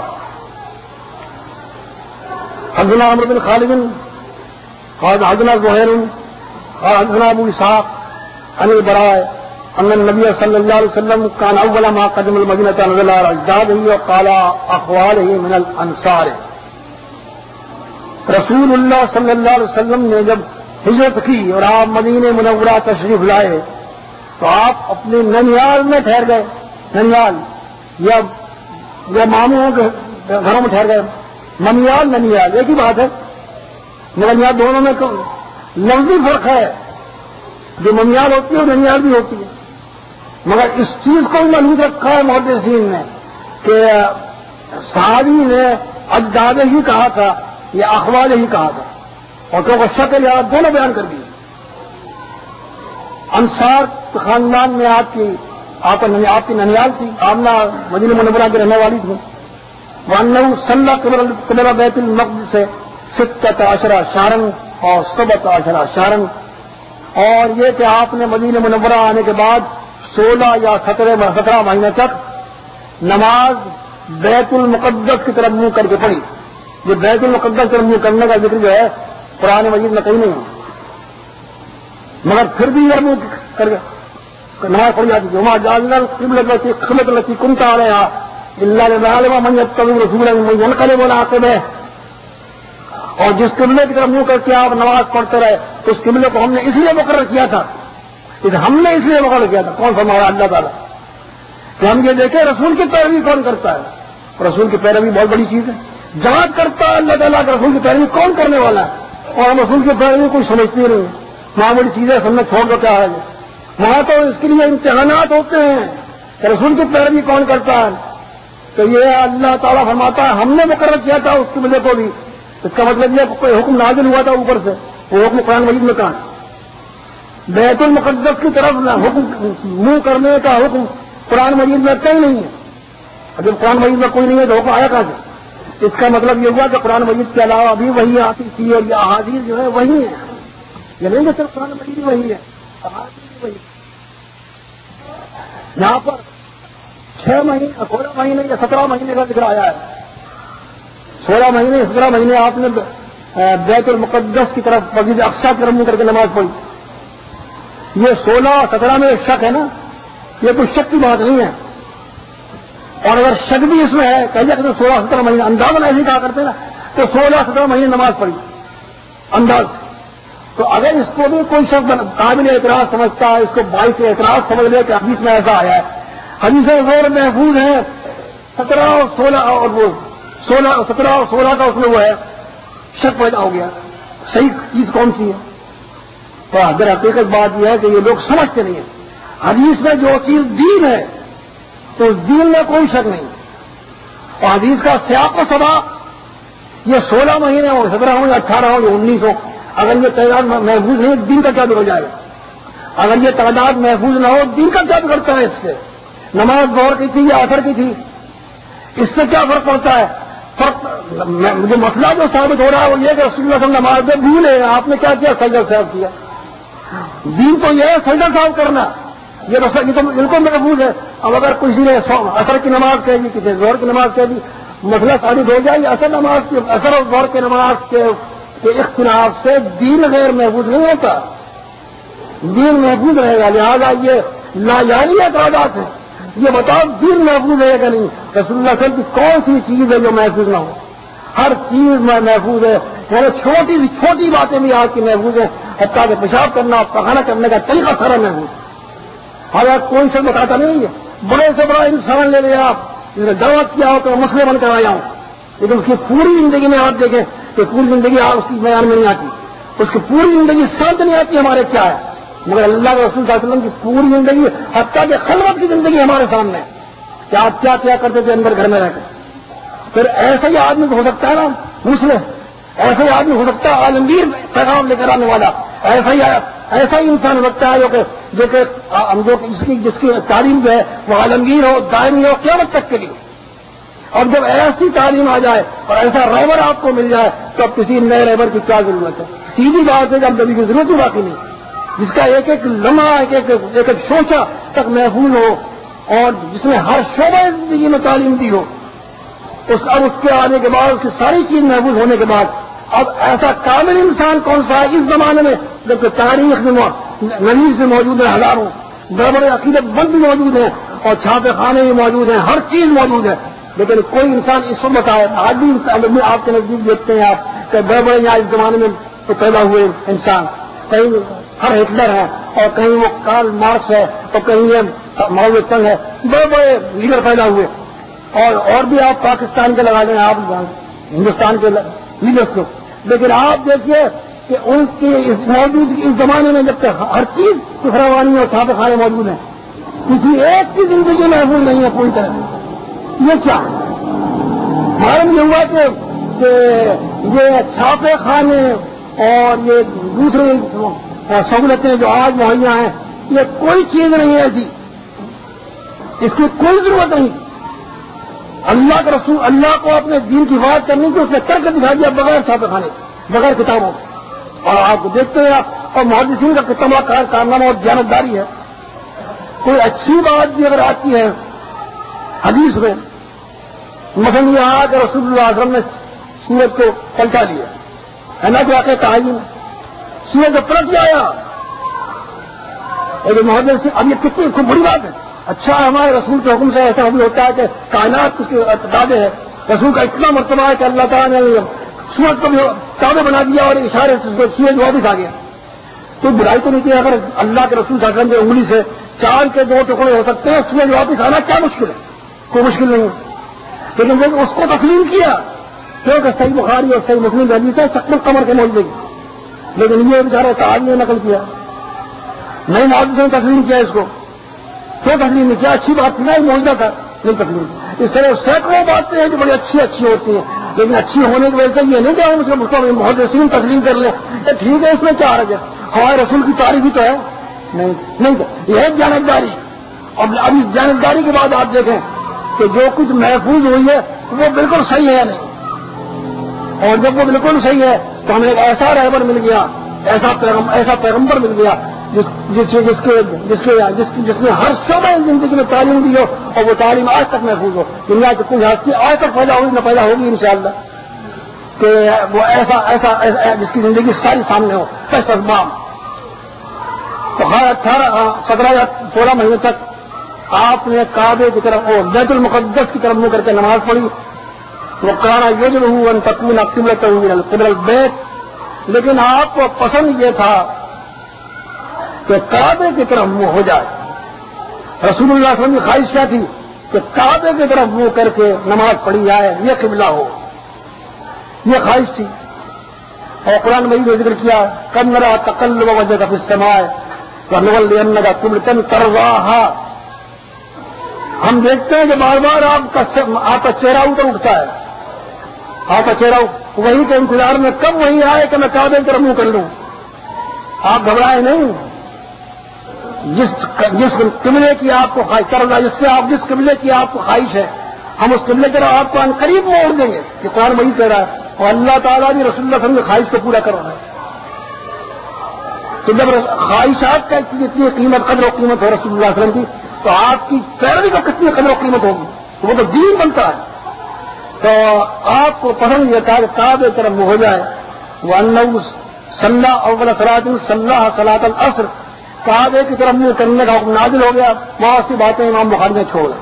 حدثنا عمرو بن خالد قال حدثنا زهير قال حدثنا ابو اسحاق عن البراء ان النبي صلى الله عليه وسلم كان اول ما قدم المدينه نزل على اجداده وقال اخواله من الانصار. رسول اللہ صلی اللہ علیہ وسلم نے جب ہجرت کی اور آپ مدینہ منورہ تشریف لائے تو آپ اپنے ننیال میں ٹھہر گئے. ننیال یا ماموں کے گھروں میں ٹھہر گئے. منیال ننیال ایک ہی بات ہے, ننیال دونوں میں لفظی فرق ہے. جو منیال ہوتی ہے وہ ننیال بھی ہوتی ہے, مگر اس چیز کو بھی محفوظ رکھا ہے محدثین نے کہ صحابی نے اجداد ہی کہا تھا یا اخوال ہی کہا تھا, اور تو شکل یا دونوں بیان کر دی. انصار خاندان میں آپ کی ننیال تھی, آمنا مدینہ منورہ کی رہنے والی تھی. وَأَنَّهُ صَلَّى قِبْلَ بَيْتِ الْمَقْدِسِ 16 شهرًا اور 17 شهرًا, اور یہ کہ آپ نے مدینہ منورہ آنے کے بعد 16 یا 17 مہینے تک نماز بیت المقدس کی طرف منہ کر کے پڑھی. یہ بیت المقدس کی طرف منہ کرنے کا ذکر جو ہے قرآن مجید میں کہیں نہیں ہے, مگر پھر بھی یہ منہ کر کے نماز پڑھی جاتی ہے. وما جعلنا القبلة التي كنت عليها الا لنعلم من يتبع الرسول ممن ينقلب على عقبيه. اور جس قبلے کی طرف منہ کر کے آپ نماز پڑھتے رہے تو اس قبلے کو ہم نے اس لیے مقرر کیا تھا, ہم نے اس لیے مقرر کیا تھا. کون فرمایا؟ اللہ تعالیٰ, کہ ہم یہ دیکھیں رسول کی پیروی کون کرتا ہے. رسول کی پیروی بہت بڑی چیز ہے. جانچ کرتا ہے اللہ تعالیٰ کہ رسول کی پیروی کون کرنے والا ہے, اور ہم رسول کی پیروی کوئی سمجھتی نہیں ہے. معمولی چیزیں سب نے چھوڑ دو کیا ہے. وہاں تو اس کے لیے امتحانات ہوتے ہیں کہ رسول کی پیروی کون کرتا ہے. تو یہ اللہ تعالیٰ فرماتا ہے ہم نے مقرر کیا تھا اس کی وجہ کو بھی. اس کا مطلب یہ کوئی حکم نازل ہوا تھا اوپر سے, وہ حکم قرآن مجید میں کہاں. بیت المقدس کی طرف حکم منہ کرنے کا حکم قرآن مجید میں کہیں نہیں ہے. جب قرآن مجید میں کوئی نہیں ہے تو حکم آیا کہاں سے. اس کا مطلب یہ ہوا کہ قرآن مجید کے علاوہ بھی وہی آتی تھی اور یہ احادیث جو ہے وہی ہے. یہ نہیں کہ صرف قرآن مجید وہی ہے, احادیث وہی. یہاں پر 6 مہینے 16 مہینے یا 17 مہینے کا ذکر آیا ہے. 16 مہینے 17 مہینے آپ نے بیت المقدس کی طرف مسجد اقصی کی طرف منہ کر کے نماز پڑھی. یہ 16-17 میں ایک شک ہے نا, یہ کوئی شک کی بات نہیں ہے. اور اگر شک بھی اس میں ہے کہیے کہ 16-17 مہینے اندازہ ایسے کہا کرتے نا, تو 16-17 مہینے نماز پڑھی انداز. تو اگر اس کو بھی کوئی شخص قابل اعتراض سمجھتا ہے, اس کو باعث اعتراض سمجھ لے کہ حدیث میں ایسا آیا ہے. حدیث غور محفوظ ہے 17 اور 16 اور وہ 17 اور 16 کا اس میں وہ ہے شک پیدا ہو گیا صحیح چیز کون سی ہے. تو اگر حقیقت بات یہ ہے کہ یہ لوگ سمجھتے نہیں ہیں. حدیث میں جو چیز دین ہے تو اس دین میں کوئی شک نہیں. اور حدیث کا سیاق و سباق یہ 16 مہینے ہو 17 ہو یا 18 ہو یا 19 ہو, اگر یہ تعداد محفوظ نہیں دین کا کیا بگڑ جائے گا. اگر یہ تعداد محفوظ نہ ہو دین کا کیا بگڑتا ہے. اس سے نماز ظہر کی تھی یا عصر کی تھی, اس سے کیا فرق پڑتا ہے. فرق مجھے مسئلہ جو ثابت ہو رہا ہے وہ یہ کہ رسول اللہ صلی اللہ علیہ وسلم نماز میں بھول ہے, آپ نے کیا کیا سجدہ صاحب کیا. دین تو یہ ہے سجدہ صاحب کرنا, یہ تو بالکل محفوظ ہے. اب اگر کسی نے عصر کی نماز کہہ دی, کسی ظہر کی نماز کہہ دی, مسئلہ ثابت ہو جائے. اصل نماز کی عصر اور ظہر کی نماز کے اختلاف سے دین غیر محفوظ نہیں ہوتا, دین محفوظ رہے گا. لہٰذا یہ لاجانی اعتراضات ہیں. یہ بتاؤ دین محفوظ ہے کہ نہیں. رسول اللہ صلی اللہ علیہ وسلم کی کون سی چیز ہے جو محفوظ نہ ہو. ہر چیز میں محفوظ ہے. یعنی چھوٹی سی چھوٹی باتیں بھی آپ کی محفوظ ہیں, حتیٰ کہ پیشاب کرنا پخانا کرنے کا طریقہ سارا محفوظ. حالانکہ کوئی سے بتاتا نہیں ہے. بڑے سے بڑا انسان لے لیا آپ, دعوت کیا ہو تو مسئلے بن کر آیا ہوں, لیکن اس کی پوری زندگی میں آپ دیکھیں کہ پوری زندگی آپ اس کی بیان میں نہیں آتی, اس کی پوری زندگی سمجھ نہیں آتی ہمارے کیا ہے. مگر اللہ کے رسول صلی اللہ علیہ وسلم کی پوری زندگی حتیٰ کہ خلوت کی زندگی ہمارے سامنے ہے. کہ آپ کیا کیا کرتے تھے اندر گھر میں رہ کر. پھر ایسا ہی آدمی ہو سکتا ہے نا مسلم, ایسا ہی آدمی ہو سکتا ہے عالمگیر پیغام لے کر آنے والا, ایسا ہی انسان ہو سکتا ہے جس کی تعلیم جو ہے وہ عالمگیر ہو, دائمی ہو قیامت تک کے لیے. اور جب ایسی تعلیم آ جائے اور ایسا رہبر آپ کو مل جائے تو اب کسی نئے رہبر کی کیا ضرورت ہے؟ سیدھی بات ہے کہ اب نبی کی ضرورت ہی باقی نہیں, جس کا ایک ایک لمحہ ایک ایک شوچہ تک محفوظ ہو اور جس نے ہر شعبہ زندگی میں تعلیم دی ہو. اب اس کے آنے کے بعد اس کی ساری چیز محفوظ ہونے کے بعد اب ایسا کامل انسان کون سا ہے اس زمانے میں جبکہ تاریخ میں نویز میں موجود ہیں, ہزاروں بڑے بڑے عقیدت مند بھی موجود ہیں اور چھاپے خانے بھی موجود ہیں, ہر چیز موجود ہے, لیکن کوئی انسان اس وقت آئے آج بھی آپ کے نزدیک دیکھتے ہیں آپ کہ بڑے بڑے یہاں اس زمانے میں تو پیدا ہوئے انسان, کہیں ہر ہٹلر ہے اور کہیں وہ کارل مارکس ہے اور کہیں یہ ماؤ زے تونگ ہے, بڑے بڑے لیڈر پیدا ہوئے. اور بھی آپ پاکستان کے لگا دیں, آپ ہندوستان کے لیڈرس کو, لیکن آپ دیکھیے کہ ان کی موجود اس زمانے میں جب تک ہر چیز سخراوانی اور چھاپے خانے موجود ہیں, کسی ایک کی زندگی محفوظ نہیں ہے پوری طرح سے. یہ کیا معلوم یہ ہوا کہ یہ چھاپے خانے اور یہ دوسری سہولتیں جو آج مہیا ہیں یہ کوئی چیز نہیں ہے ایسی, اس کی کوئی ضرورت نہیں. اللہ کا رسول اللہ کو اپنے دین کی بات کرنی کی اس نے کر کے دکھا دیا بغیر چھاپے خانے بغیر کتابوں. اور آپ کو دیکھتے ہیں آپ اور محدثین کا کتنا کارنامہ اور جانبداری ہے. کوئی اچھی بات بھی اگر آتی ہے حدیث میں, مثلا یہ آج رسول اللہ علیہ وسلم نے سورج کو پلٹا لیا ہے نا, جو آ کے تعین سورج کو پلٹ آیا, محدث اب یہ کتنی خوب بڑی بات ہے. اچھا ہمارے رسول کے حکم سے ایسا بھی ہوتا ہے کہ کائنات اس کے تابع ہے, رسول کا اتنا مرتبہ ہے کہ اللہ تعالیٰ نے سورج کو بھی تابع بنا دیا اور اشارے سے سورج واپس آ گیا. تو برائی تو نہیں کی, اگر اللہ کے رسول صلی اللہ علیہ وسلم کی انگلی سے چاند کے 2 ٹکڑے ہو سکتے ہیں, سورج واپس آنا کیا مشکل ہے؟ کوئی مشکل نہیں ہے. لیکن اس کو تسلیم کیا کیونکہ صحیح بخاری اور صحیح مسلم حدیث ہے سکمل کمر کے موجود ہے, لیکن یہ بیچارہ صحابی نے نقل کیا, نہیں محدث نے تسلیم کیا اس کو. کیوں تسلیم نہیں کیا؟ اچھی بات تھی نا, موجودہ تھا, نہیں تسلیم. اس طرح سینکڑوں باتیں ہیں جو بڑی اچھی ہوتی ہیں, لیکن اچھی ہونے کی وجہ سے یہ نہیں کہ ہم اس کو محدثین تسلیم کر لیں کہ ٹھیک ہے اس میں کیا حرج ہے, ہمارے رسول کی تعریف ہی تو ہے. نہیں یہ ہے جانبداری. اب اس جانبداری کے بعد آپ دیکھیں کہ جو کچھ محفوظ ہوئی ہے وہ بالکل صحیح ہے نہیں, اور جب وہ بالکل صحیح ہے تو ہمیں ایک ایسا رہبر مل گیا, ایسا پیغمبر مل گیا جس نے ہر شعبہ زندگی میں تعلیم دی ہو اور وہ تعلیم آج تک محفوظ ہو. دنیا کے کچھ ہستی آج تک پیدا ہوگی نہ پیدا ہوگی انشاءاللہ کہ وہ ایسا جس کی زندگی ساری سامنے ہو. ایسا اسباب تو ہر 17 یا 16 مہینے تک آپ نے کعبے کی طرف اور بیت المقدس کی طرف منہ کر کے نماز پڑھی. وہ کہنا یجرہ ان تکون قبلۃ من قبل البیت, لیکن آپ کو پسند یہ تھا کہ کعبے کی طرف منہ ہو جائے. رسول اللہ صلی اللہ علیہ وسلم کی خواہش کیا تھی کہ کعبے کی طرف منہ کر کے نماز پڑھی جائے, یہ قبلہ ہو, یہ خواہش تھی. اور قرآن مجید نے ذکر کیا قد نری تقلب وجهك في السماء فلنولینک قبلۃ ترضاها. ہم دیکھتے ہیں کہ بار بار آپ کا چہرہ اوپر اٹھتا ہے, آپ کا چہرہ وہی کے انتظار میں کب وہی آئے کہ میں کعبے کی طرف منہ کر لوں. آپ گھبرائے نہیں, جس قبلے کی آپ کو خواہش کر رہا, جس قبلے کی آپ کو خواہش ہے, ہم اس قبلے کی طرف آپ کو عنقریب موڑ دیں گے کہ قرآن وہی کہہ رہا ہے, اور اللہ تعالیٰ بھی رسول اللہ صلی اللہ علیہ وسلم کی خواہش کو پورا کر رہا ہے. تو جب خواہشات کا اتنی قیمت قدر و قیمت ہے رسول اللہ صلی اللہ علیہ وسلم کی, تو آپ کی پیروی کا کتنی قدر و قیمت ہوگی, وہ تو دین بنتا ہے. تو آپ کو پسند یہ تھا کہ کعبے کی طرف ہو جائے. وہ انہو صلی اول صلاۃ صلی صلاۃ العصر, کعبے کی طرف منہ کرنے کا حکم نازل ہو گیا. بہت سی باتیں امام بخاری نے چھوڑ دی.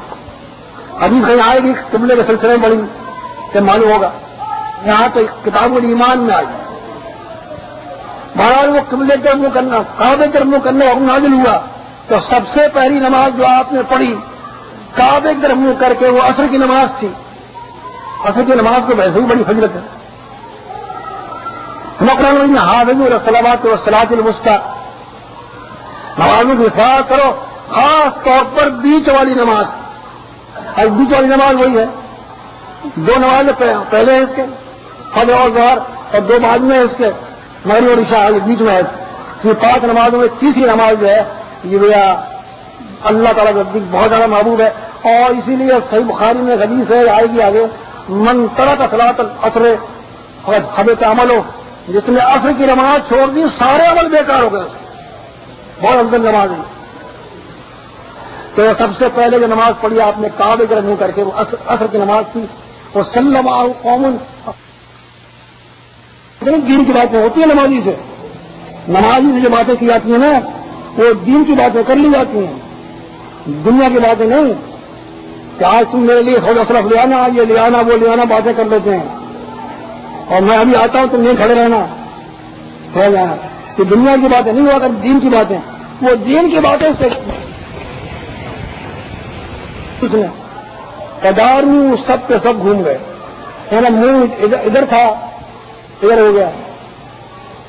حدیث کہیں آئے گی قبلے کے سلسلے میں بڑی کہ معلوم ہوگا, یہاں تو کتاب الایمان میں آئی. بہرحال وہ قبلے کی طرف منہ کرنا, کعبے کی طرف منہ کرنے کا حکم نازل ہوا, تو سب سے پہلی نماز جو آپ نے پڑھی کعبے کی طرف منہ کر کے وہ عصر کی نماز تھی. عصر کی نماز کو ویسے ہی بڑی فضیلت ہے. قرآن حافظوا علی الصلوات والصلاۃ الوسطی, نمازوں کی حفاظت کرو, خاص طور پر بیچ والی نماز. اور بیچ والی نماز وہی ہے. 2 نمازیں پہلے ہیں اس کے فجر اور ظہر، اور 2 بعد میں اس کے مغرب اور عشاء بیچ میں ہے. یہ 5 نمازوں میں تیسری نماز جو ہے یہ بھیا اللہ تعالیٰ کا بہت زیادہ محبوب ہے. اور اسی لیے صحیح بخاری میں حدیث ہے آئے گی آگے، من ترک صلاۃ العصر فقد حبط عملہ، جس نے عصر کی نماز چھوڑ دی سارے عمل بیکار ہو گئے. بہت افضل نماز ہے. تو سب سے پہلے جو نماز پڑھی آپ نے کعبے کے منہ کر کے وہ عصر کی نماز تھی. اور سلم قوم دین کی باتیں ہوتی ہیں نمازی سے، نمازی سے جو باتیں کی جاتی ہیں نا وہ دین کی باتیں کر لی جاتی ہیں، دنیا کی باتیں نہیں کہ آج تم میرے لیے خود اصرف لے آنا، یہ لے آنا وہ لے آنا، باتیں کر لیتے ہیں. اور میں ابھی آتا ہوں تم نہیں کھڑے رہنا ہو جانا. کہ دنیا کی باتیں نہیں ہوا کر دین کی باتیں، وہ دین کی باتیں سے قداروں سب کے سب گھوم گئے. منہ ادھر تھا ادھر ہو گیا.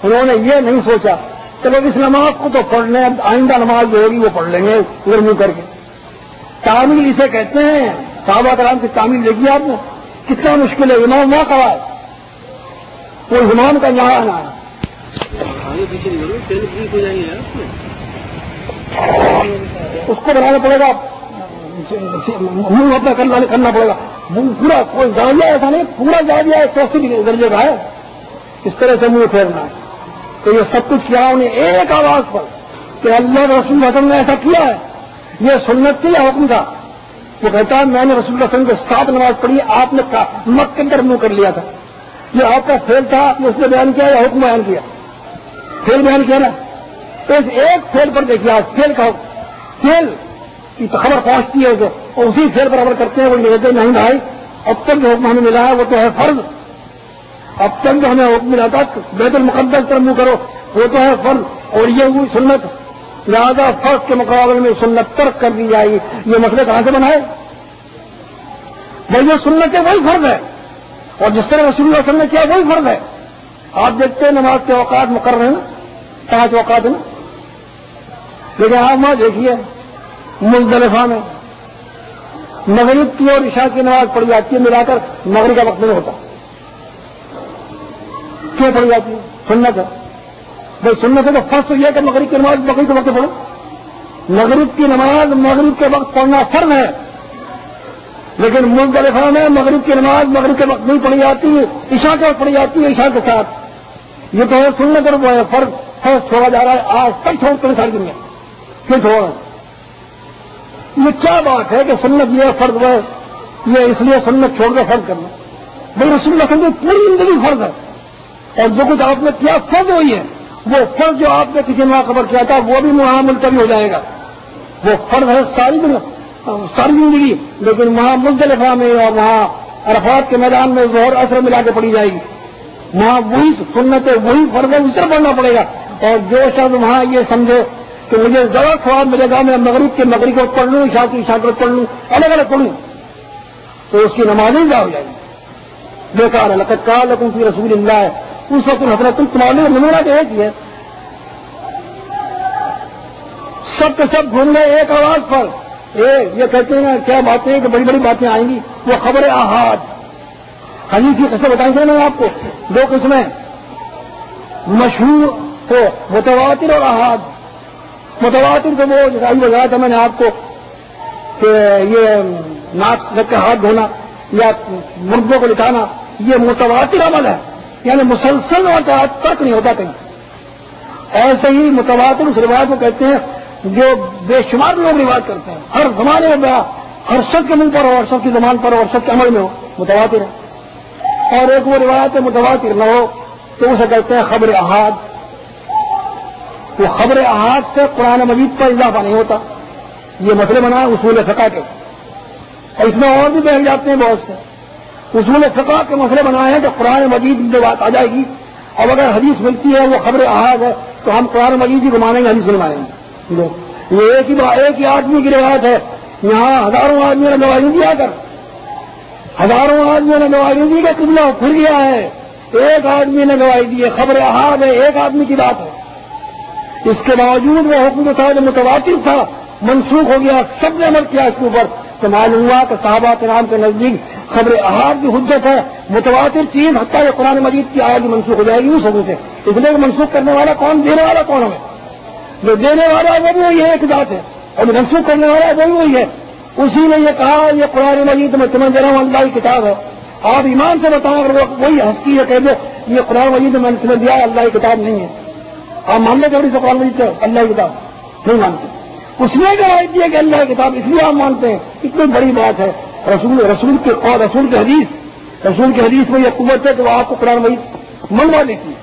انہوں نے یہ نہیں سوچا چلو اس نماز کو تو پڑھ لیں، آئندہ نماز جو ہوگی وہ پڑھ لیں گے ادھر منہ کر کے. تعمیل اسے کہتے ہیں. صحابہ کرام کی تعمیل دیکھی آپ نے کتنا مشکل ہے. امام نہ کرا وہ امام کا یہاں آنا ہے. اس کو بنانا پڑے گا، منہ اپنا کرنا پڑے گا. پورا کوئی زاویہ ایسا نہیں، پورا زاویہ 180 درجے کا ہے. اس طرح سے منہ پھیرنا ہے. تو یہ سب کچھ کیا انہیں ایک آواز پر کہ اللہ رسول حسن نے ایسا کیا ہے. یہ سنت تھی یا حکم تھا؟ وہ کہتا ہے میں نے رسول اللہ صلی اللہ علیہ وسلم کے ساتھ نماز پڑھی، آپ نے مت کے اندر منہ کر لیا تھا. یہ آپ کا فیل تھا، اس نے بیان کیا یا حکم بیان کیا؟ فیل بیان کیا نا. تو اس ایک فیل پر دیکھیے آج فیل کا فیل کی خبر پہنچتی ہے اسے اور اسی فیل پر عمل کرتے ہیں. وہ کہتے نہیں بھائی اب تک جو حکم ہمیں ملا ہے وہ تو ہے فرض. اب تک جو ہمیں حکم ملا تھا بیت المقدس پر منہ کرو وہ تو ہے فرض، اور یہ ہوئی سنت. لہٰذا فرض کے مقابلے میں سنت ترک کر دی جائے گی. یہ مسئلہ کہاں سے بنا ہے؟ بھائی یہ سنت ہے وہی فرض ہے، اور جس طرح رسول اللہ صلی اللہ علیہ وسلم نے کیا وہی فرض ہے. آپ دیکھتے ہیں نماز کے اوقات مقرر ہیں نا، 5 اوقات ہیں نا. لیکن آپ وہاں دیکھیے مزدلفہ میں مغرب کی اور عشاء کی نماز پڑھی جاتی ہے ملا کر، مغرب کا وقت نہیں ہوتا. کیوں پڑھی جاتی ہے؟ سنت ہے. بھائی سنت ہے تو فرض تو یہ کہ مغرب کی نماز مغرب کے وقت پڑھو. مغرب کی نماز مغرب کے وقت پڑھنا فرض ہے، لیکن مزدلفہ میں مغرب کی نماز مغرب کے وقت نہیں پڑھی جاتی، عشاء کے وقت پڑھی جاتی ہے عشاء کے ساتھ. یہ تو ہے سنت اور وہ ہے فرض. فرض چھوڑا جا رہا ہے آج تک چھوڑتے ہیں ساری دنیا. کیوں چھوڑ رہے ہیں؟ یہ کیا بات ہے کہ سنت یہ فرض ہے، یہ اس لیے سنت چھوڑ کر فرض کرنا. بھائی رسول اللہ صلی اللہ علیہ وسلم پوری زندگی فرض ہے، اور جو کچھ آپ نے کیا فرض ہوئی ہے وہ فرض جو آپ نے کسی نے خبر کیا تھا وہ بھی وہاں ملتوی ہو جائے گا. وہ فرض ہے ساری زندگی، لیکن وہاں مزدلفہ میں اور وہاں عرفات کے میدان میں ظہر اثر ملا کے پڑھی جائے گی. وہاں وہی سنت ہے وہی فرض ہے، اس طرح پڑھنا پڑے گا. اور جو شخص وہاں یہ سمجھے کہ مجھے زیادہ ثواب ملے گا میں مغرب کے مغرب کو پڑھ لوں، عشاء کی عشاء کو پڑھ لوں، الگ الگ پڑھوں، تو اس کی نماز ہی ضائع ہو جائے گی. بیکار ہے. لقد کان لکم فی رسول اللہ اسوۃ حسنۃ. تمہارے نمونہ تو ایک ہی ہے. سب کے سب گھوم گئے ایک آواز پر. یہ کہتے ہیں کیا باتیں کہ بڑی بڑی باتیں آئیں گی. وہ خبر احاد حدیث کی قصے بتائیں گے میں آپ کو. 2 قسمیں مشہور ہو متواتر اور احاد. متواتر تو وہ جیسا بتایا تھا میں نے آپ کو کہ یہ ناک رکھ کے ہاتھ دھونا یا مردوں کو لٹانا یہ متواتر عمل ہے، یعنی مسلسل اور ترک نہیں ہوتا کہیں. ایسے ہی متواتر اس روایت کو کہتے ہیں جو بے شمار لوگ روایت کرتے ہیں ہر زمانے میں، ہر شخص کے منہ پر ہو، ہر شخص کی زبان پر ہو، ہر شخص کے عمل میں ہو، متواتر ہے. اور ایک وہ روایت متواتر نہ ہو تو اسے کہتے ہیں خبر احاد. وہ خبر احاد سے قرآن مجید پر اضافہ نہیں ہوتا. یہ مسئلے بنا ہے اصول فقہ کے، اور اس میں اور بھی بیٹھ جاتے ہیں بہت سے. اصول فقہ کے مسئلے بنائے ہیں کہ قرآن مجید میں بات آ جائے گی، اب اگر حدیث ملتی ہے وہ خبر احاد ہے تو ہم قرآن مجید ہی کو مانیں گے، حدیث نہیں مانیں گے. یہ ایک ہی آدمی کی روایت ہے. یہاں ہزاروں آدمیوں نے گواہی دیا کر، ہزاروں آدمیوں نے گواہی دی کہ قبلہ پھر گیا ہے. ایک آدمی نے گواہی دی ہے، خبر احاد ہے، ایک آدمی کی بات ہے. اس کے باوجود وہ حکم جو تھا جو متواتر تھا منسوخ ہو گیا، سب نے عمل کیا اس کے اوپر. تو معلوم ہوا کہ صحابہ کرام کے نزدیک خبر احاد کی حجت ہے، متواتر چیز، حتیٰ کہ قرآن مجید کی آیت منسوخ ہو جائے گی اس وجہ سے، اس لیے کہ منسوخ کرنے والا کون، دینے والا کون ہے؟ جو دینے والا ہے وہ بھی وہی ہے، ایک ذات ہے، اور جو منسوخ کرنے والا ہے وہ بھی وہی ہے۔ اسی نے یہ کہا یہ قرآن مجید میں تمہیں دے رہا ہوں اللہ کی کتاب ہے، آپ ایمان سے بتائیں اگر وہ وہی ہستی ہے کہ یہ قرآن مجید میں نے تمہیں دیا ہے اللہ کی کتاب نہیں ہے، آپ مان لیں تھوڑی سے قرآن مجید سے اللہ کی کتاب نہیں مانتے، اس نے گواہی دی ہے کہ اللہ کی کتاب اس لیے آپ مانتے ہیں، اتنی بڑی بات ہے۔ رسول کی حدیث میں یہ قوت ہے کہ وہ آپ کو قرآن مجید منگوا دیتی ہے۔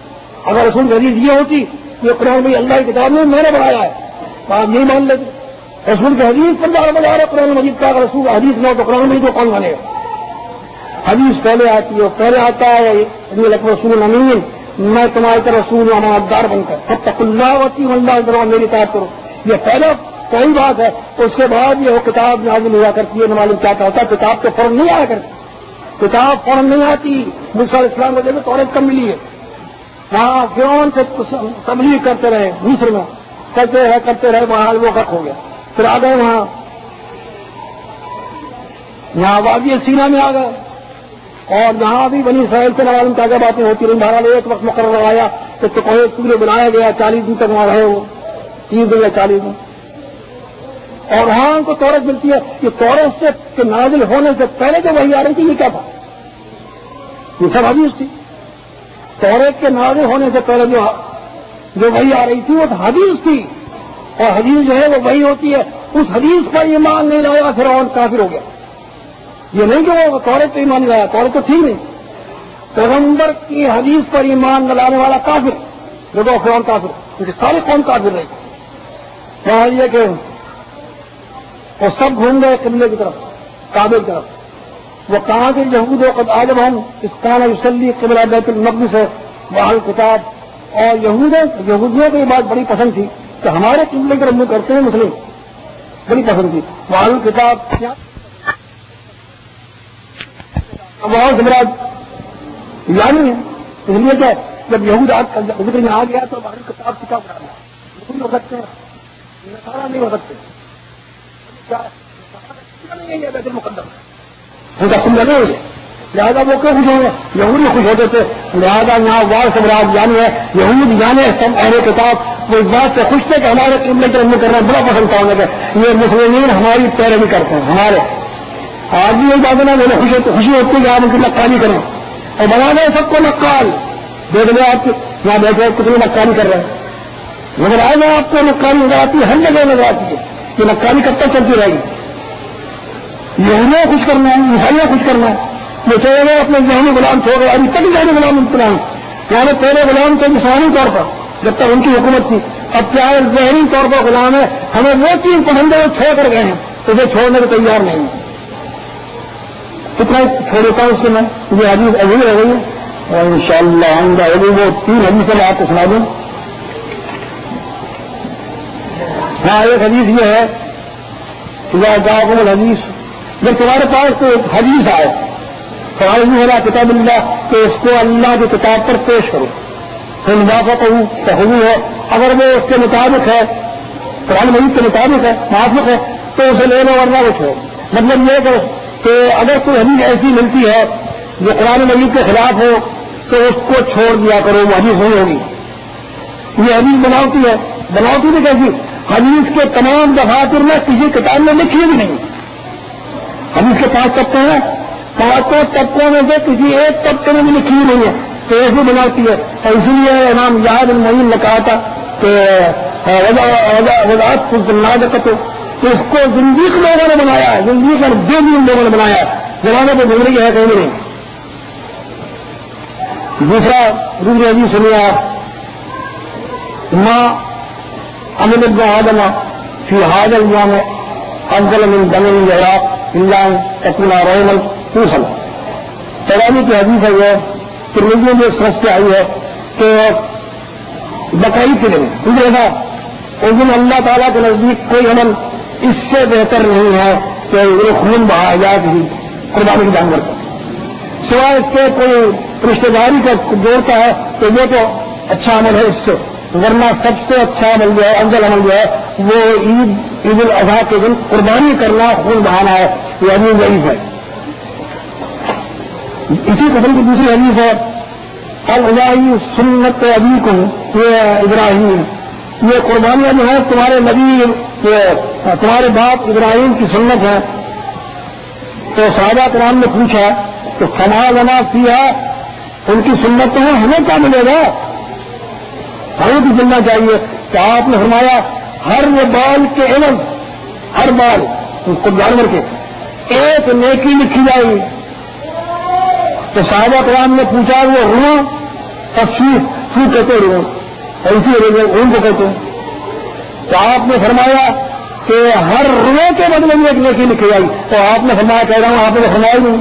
اگر رسول کی حدیث یہ ہوتی یہ قرآن مجید اللہ کی کتاب میں نے بنایا ہے تو آپ نہیں مان لیتے۔ رسول کی حدیث پر بار بتا رہے قرآن مجید کا، اگر رسول حدیث نہ ہو تو قرآن مجید کو کون مانے گا؟ حدیث پہلے آتی ہے، پہلے آتا ہے رسول امین، میں تمہاری طرح رسول امانتدار بن کر سب تک اللہ ہوتی ہوں، اللہ کرو میری اطاعت کرو، یہ پہلے صحیح بات ہے۔ اس کے بعد یہ کتاب نازل ہوا کرتی ہے، نہ معلوم کیا ہوتا ہے، کتاب تو فوراً نہیں آیا کرتی، کتاب فوراً نہیں آتی۔ موسیٰ علیہ السلام کو دیکھو تورات کب ملی ہے، وہاں فرعون سے تبلیغ کرتے رہے، مصر میں کرتے رہے، وہاں وہ غرق ہو گیا، پھر آ گئے یہاں وادی سینا میں آ گئے، اور جہاں بھی بنی اسرائیل سے نوالم کیا باتیں ہوتی رہی۔ بہرحال ایک وقت مقرر آیا کہ تو کوئی سورج بنایا گیا، 40 دن تک وہاں رہے، وہ 30 دن یا 40 دن، اور وہاں ان کو تورات ملتی ہے۔ کہ تورات سے نازل ہونے سے پہلے جو وحی آ رہی تھی یہ کیا تھا؟ یہ سب حدیث تھی۔ تورات کے نازل ہونے سے پہلے جو وحی آ رہی تھی وہ حدیث تھی، اور حدیث جو ہے وہ وحی ہوتی ہے۔ اس حدیث پر ایمان نہیں لایا فرعون کافر ہو گیا۔ یہ نہیں کہ وہ تورات پہ ایمان نہیں لایا، تورات تو ٹھیک نہیں، پیغمبر کی حدیث پر ایمان نہ لانے والا کافر، جو فرعون کافر، کیونکہ سارے قوم کافر رہے۔ وہاں یہ کہ وہ سب گھوم گئے قبلے کی طرف، کعبے کی طرف۔ وہ کہاں کے یہود وقت آجب ہم اس کان یصلی قبلہ بیت المقدس ہے وہاں کتاب، اور یہودیوں کو یہ بات بڑی پسند تھی کہ ہمارے قبلے کی رمو کرتے ہیں مسلم، بڑی پسند تھی۔ وہاں کتاب وہاں سمراج یعنی ہے، اس لیے کہ جب یہود ذکر میں آ گیا تو وہاں کتاب کتاب بنا مسلم ہو سکتے ہیں، سارا نہیں ہو سکتے، بیت المقدس ان کا قبلہ نہیں ہے، لہٰذا وہ کیوں خوش ہوں گے؟ یہودی خوش ہوتے تھے، لہٰذا یہاں وار سمراج یعنی ہے یہود جانے سب اہل کتاب وہ اس بات سے خوش تھے کہ ہمارے قبلے کی رمو کرنا بڑا پسند تھا انہیں کہ یہ مسلمین ہماری پیروی کرتے ہیں، ہمارے آج بھی یہ بات نہ میں خوشی ہوتی ہے کہ آپ ان کی نقالی کریں اور بنا دیں سب کو نقال، دیکھ لیں آپ یہاں بیٹھے کتنی نقالی کر رہے ہیں، مگر آئے گا آپ کو نقالی نظر آتی ہے، ہر جگہ نظر آتی ہے، یہ نقالی کب تک چلتی رہے گی؟ یہودیوں خوش کرنا ہے، عیسائیوں خوش کرنا ہے، وہ چاہے گا اپنے ذہنی غلام چھوڑ رہے، ابھی تک ذہنی غلام امتنان، یعنی پہلے غلام تھے جسمانی طور پر جب تک ان کی حکومت تھی، اب کیا ہے ذہنی طور پر غلام ہے، ہمیں وہ چیز پسند ہے وہ چھوڑ کر گئے ہیں، اسے چھوڑنے کو تیار نہیں ہے۔ کتنا چھوڑ دیتا ہوں اس سے میں، یہ حدیث عجیب رہ گئی ہے، اور انشاءاللہ وہ 3 حدیث میں آپ کو سنا دوں۔ ہاں ایک حدیث یہ ہے کہ الحدیث، جب تمہارے پاس تو حدیث آئے فراہم کتاب اللہ تو اس کو اللہ کی کتاب پر پیش کرو، پھر مضافہ کہوں تحوی ہے، اگر وہ اس کے مطابق ہے قرآن مجید کے مطابق ہے موافق ہے تو اسے لے لو ورنہ وہ چھوڑو۔ مطلب یہ کہ اگر کوئی حدیث ایسی ملتی ہے جو قرآن مجید کے خلاف ہو تو اس کو چھوڑ دیا کرو، وہ حدیث نہیں ہوگی۔ یہ حدیث بناوٹی بھی کیسی، حدیث کے تمام دفاتر میں کسی کتاب میں لکھی بھی نہیں، حدیث کے 5 طبقے ہیں، 5 طبقوں میں سے کسی ایک طبقے میں بھی لکھی نہیں ہے تو ایسی بناتی ہے، اور اسی لیے امام یاد المعین نے کہا تھا کہ وضاحت تو اس کو زندگی لوگوں نے بنایا ہے، زندگی کا بے دین لوگوں نے بنایا ہے، زمانے پہ گزری ہے کہیں نہیں۔ دوسری حدیث سنیے آپ، ماں امن ابن آدم فی هذا اليوم افضل من دم العراق الا ان تكون روما توصل۔ ترانی کی حدیث ہے یہ ترمذی میں اس رستے آئی ہے کہ بقرعید کے دن گزرے اس دن اللہ تعالیٰ کے نزدیک کوئی عمل اس سے بہتر نہیں ہے کہ خون بہایا جائے کسی قربانی کے جانور کا، سوائے اس کے کوئی رشتے داری کا جوڑتا ہے تو وہ تو اچھا عمل ہے اس سے، ورنہ سب سے اچھا عمل جو ہے افضل عمل جو ہے وہ عید الاضحیٰ کے دن قربانی کرنا خون بہانا ہے۔ یہ حدیث ضعیف ہے. اسی قسم کی دوسری حدیث ہے الہی سنت ابیکم یہ ابراہیم، یہ قربانیاں جو ہیں تمہارے نبی تمہارے باپ ابراہیم کی سنت ہے. تو صحابہ کرام نے پوچھا کہ فما لنا فیہا، ان کی سنت ہے ہمیں کیا ملے گا، ہمیں بھی ملنا چاہیے. تو آپ نے فرمایا ہر بال کے علم، ہر بال کو جانور کے ایک نیکی لکھی جائے گی. تو صحابہ کرام نے پوچھا وہ روح تفصیل کہتے روح ایسی ان کو کہتے ہیں. تو آپ نے فرمایا کہ ہر روح کے بدلے میں ایک نیکی لکھی جائے گی. تو آپ نے فرمایا کہہ رہا ہوں آپ نے فرمایا نہیں،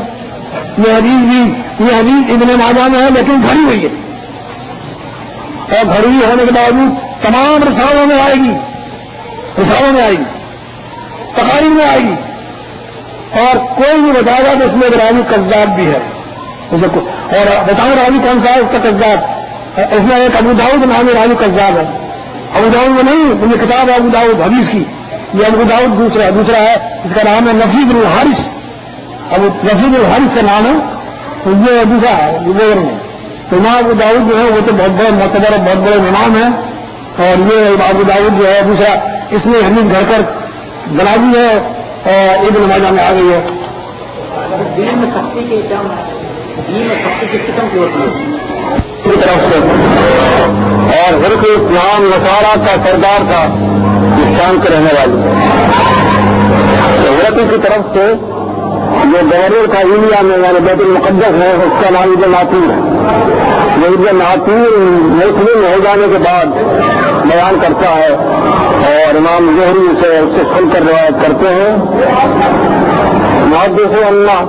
یہ حدیث ابن ماجہ میں ہے لیکن گھڑی ہوئی ہے، اور گھڑی ہوئی ہونے کے باوجود تمام رسالوں میں آئے گی، رسالوں میں آئے گی، تقاریر میں آئے گی. اور کوئی بھی بتائے گا کہ اس میں راوی کذاب بھی ہے. اور بتاؤں راوی کون سا ہے اس کا کذاب؟ اس میں ایک ابو داؤد نامی راوی کذاب ہے. ابو داؤد میں نہیں، یہ کتاب ہے ابو داؤد حدیث کی، یہ ابو داؤد دوسرا ہے، اس کا نام ہے نفی بن الحارث. ابو نفی بن الحارث کا نام ہے، تو یہ دوسرا ہے یہ نہیں ہے. تو امام ابو داؤد جو ہے وہ تو بہت بڑے معتبر اور بہت بڑے امام ہیں، اور یہ ابو داؤد جو ہے دوسرا اس نے حدیث گھر کر بنا دی ہے اور ابن ماجہ میں آ گئی ہے. دین میں سختی کے کام ہے، دین میں سختی کس قسم کی ہوتی ہے؟ کی طرف سے اور حرف اسلام نصارہ کا سردار تھا اس شام کے رہنے والی حضرت کی طرف سے جو گورنر تھا انڈیا میں یعنی بیت المقدس ہے اس کا نام ابن ناطور ہے. یہ ابن ناطور مسلم ہو جانے کے بعد بیان کرتا ہے اور امام زہری سے اس سے سن کر روایت کرتے ہیں. محدث اللہ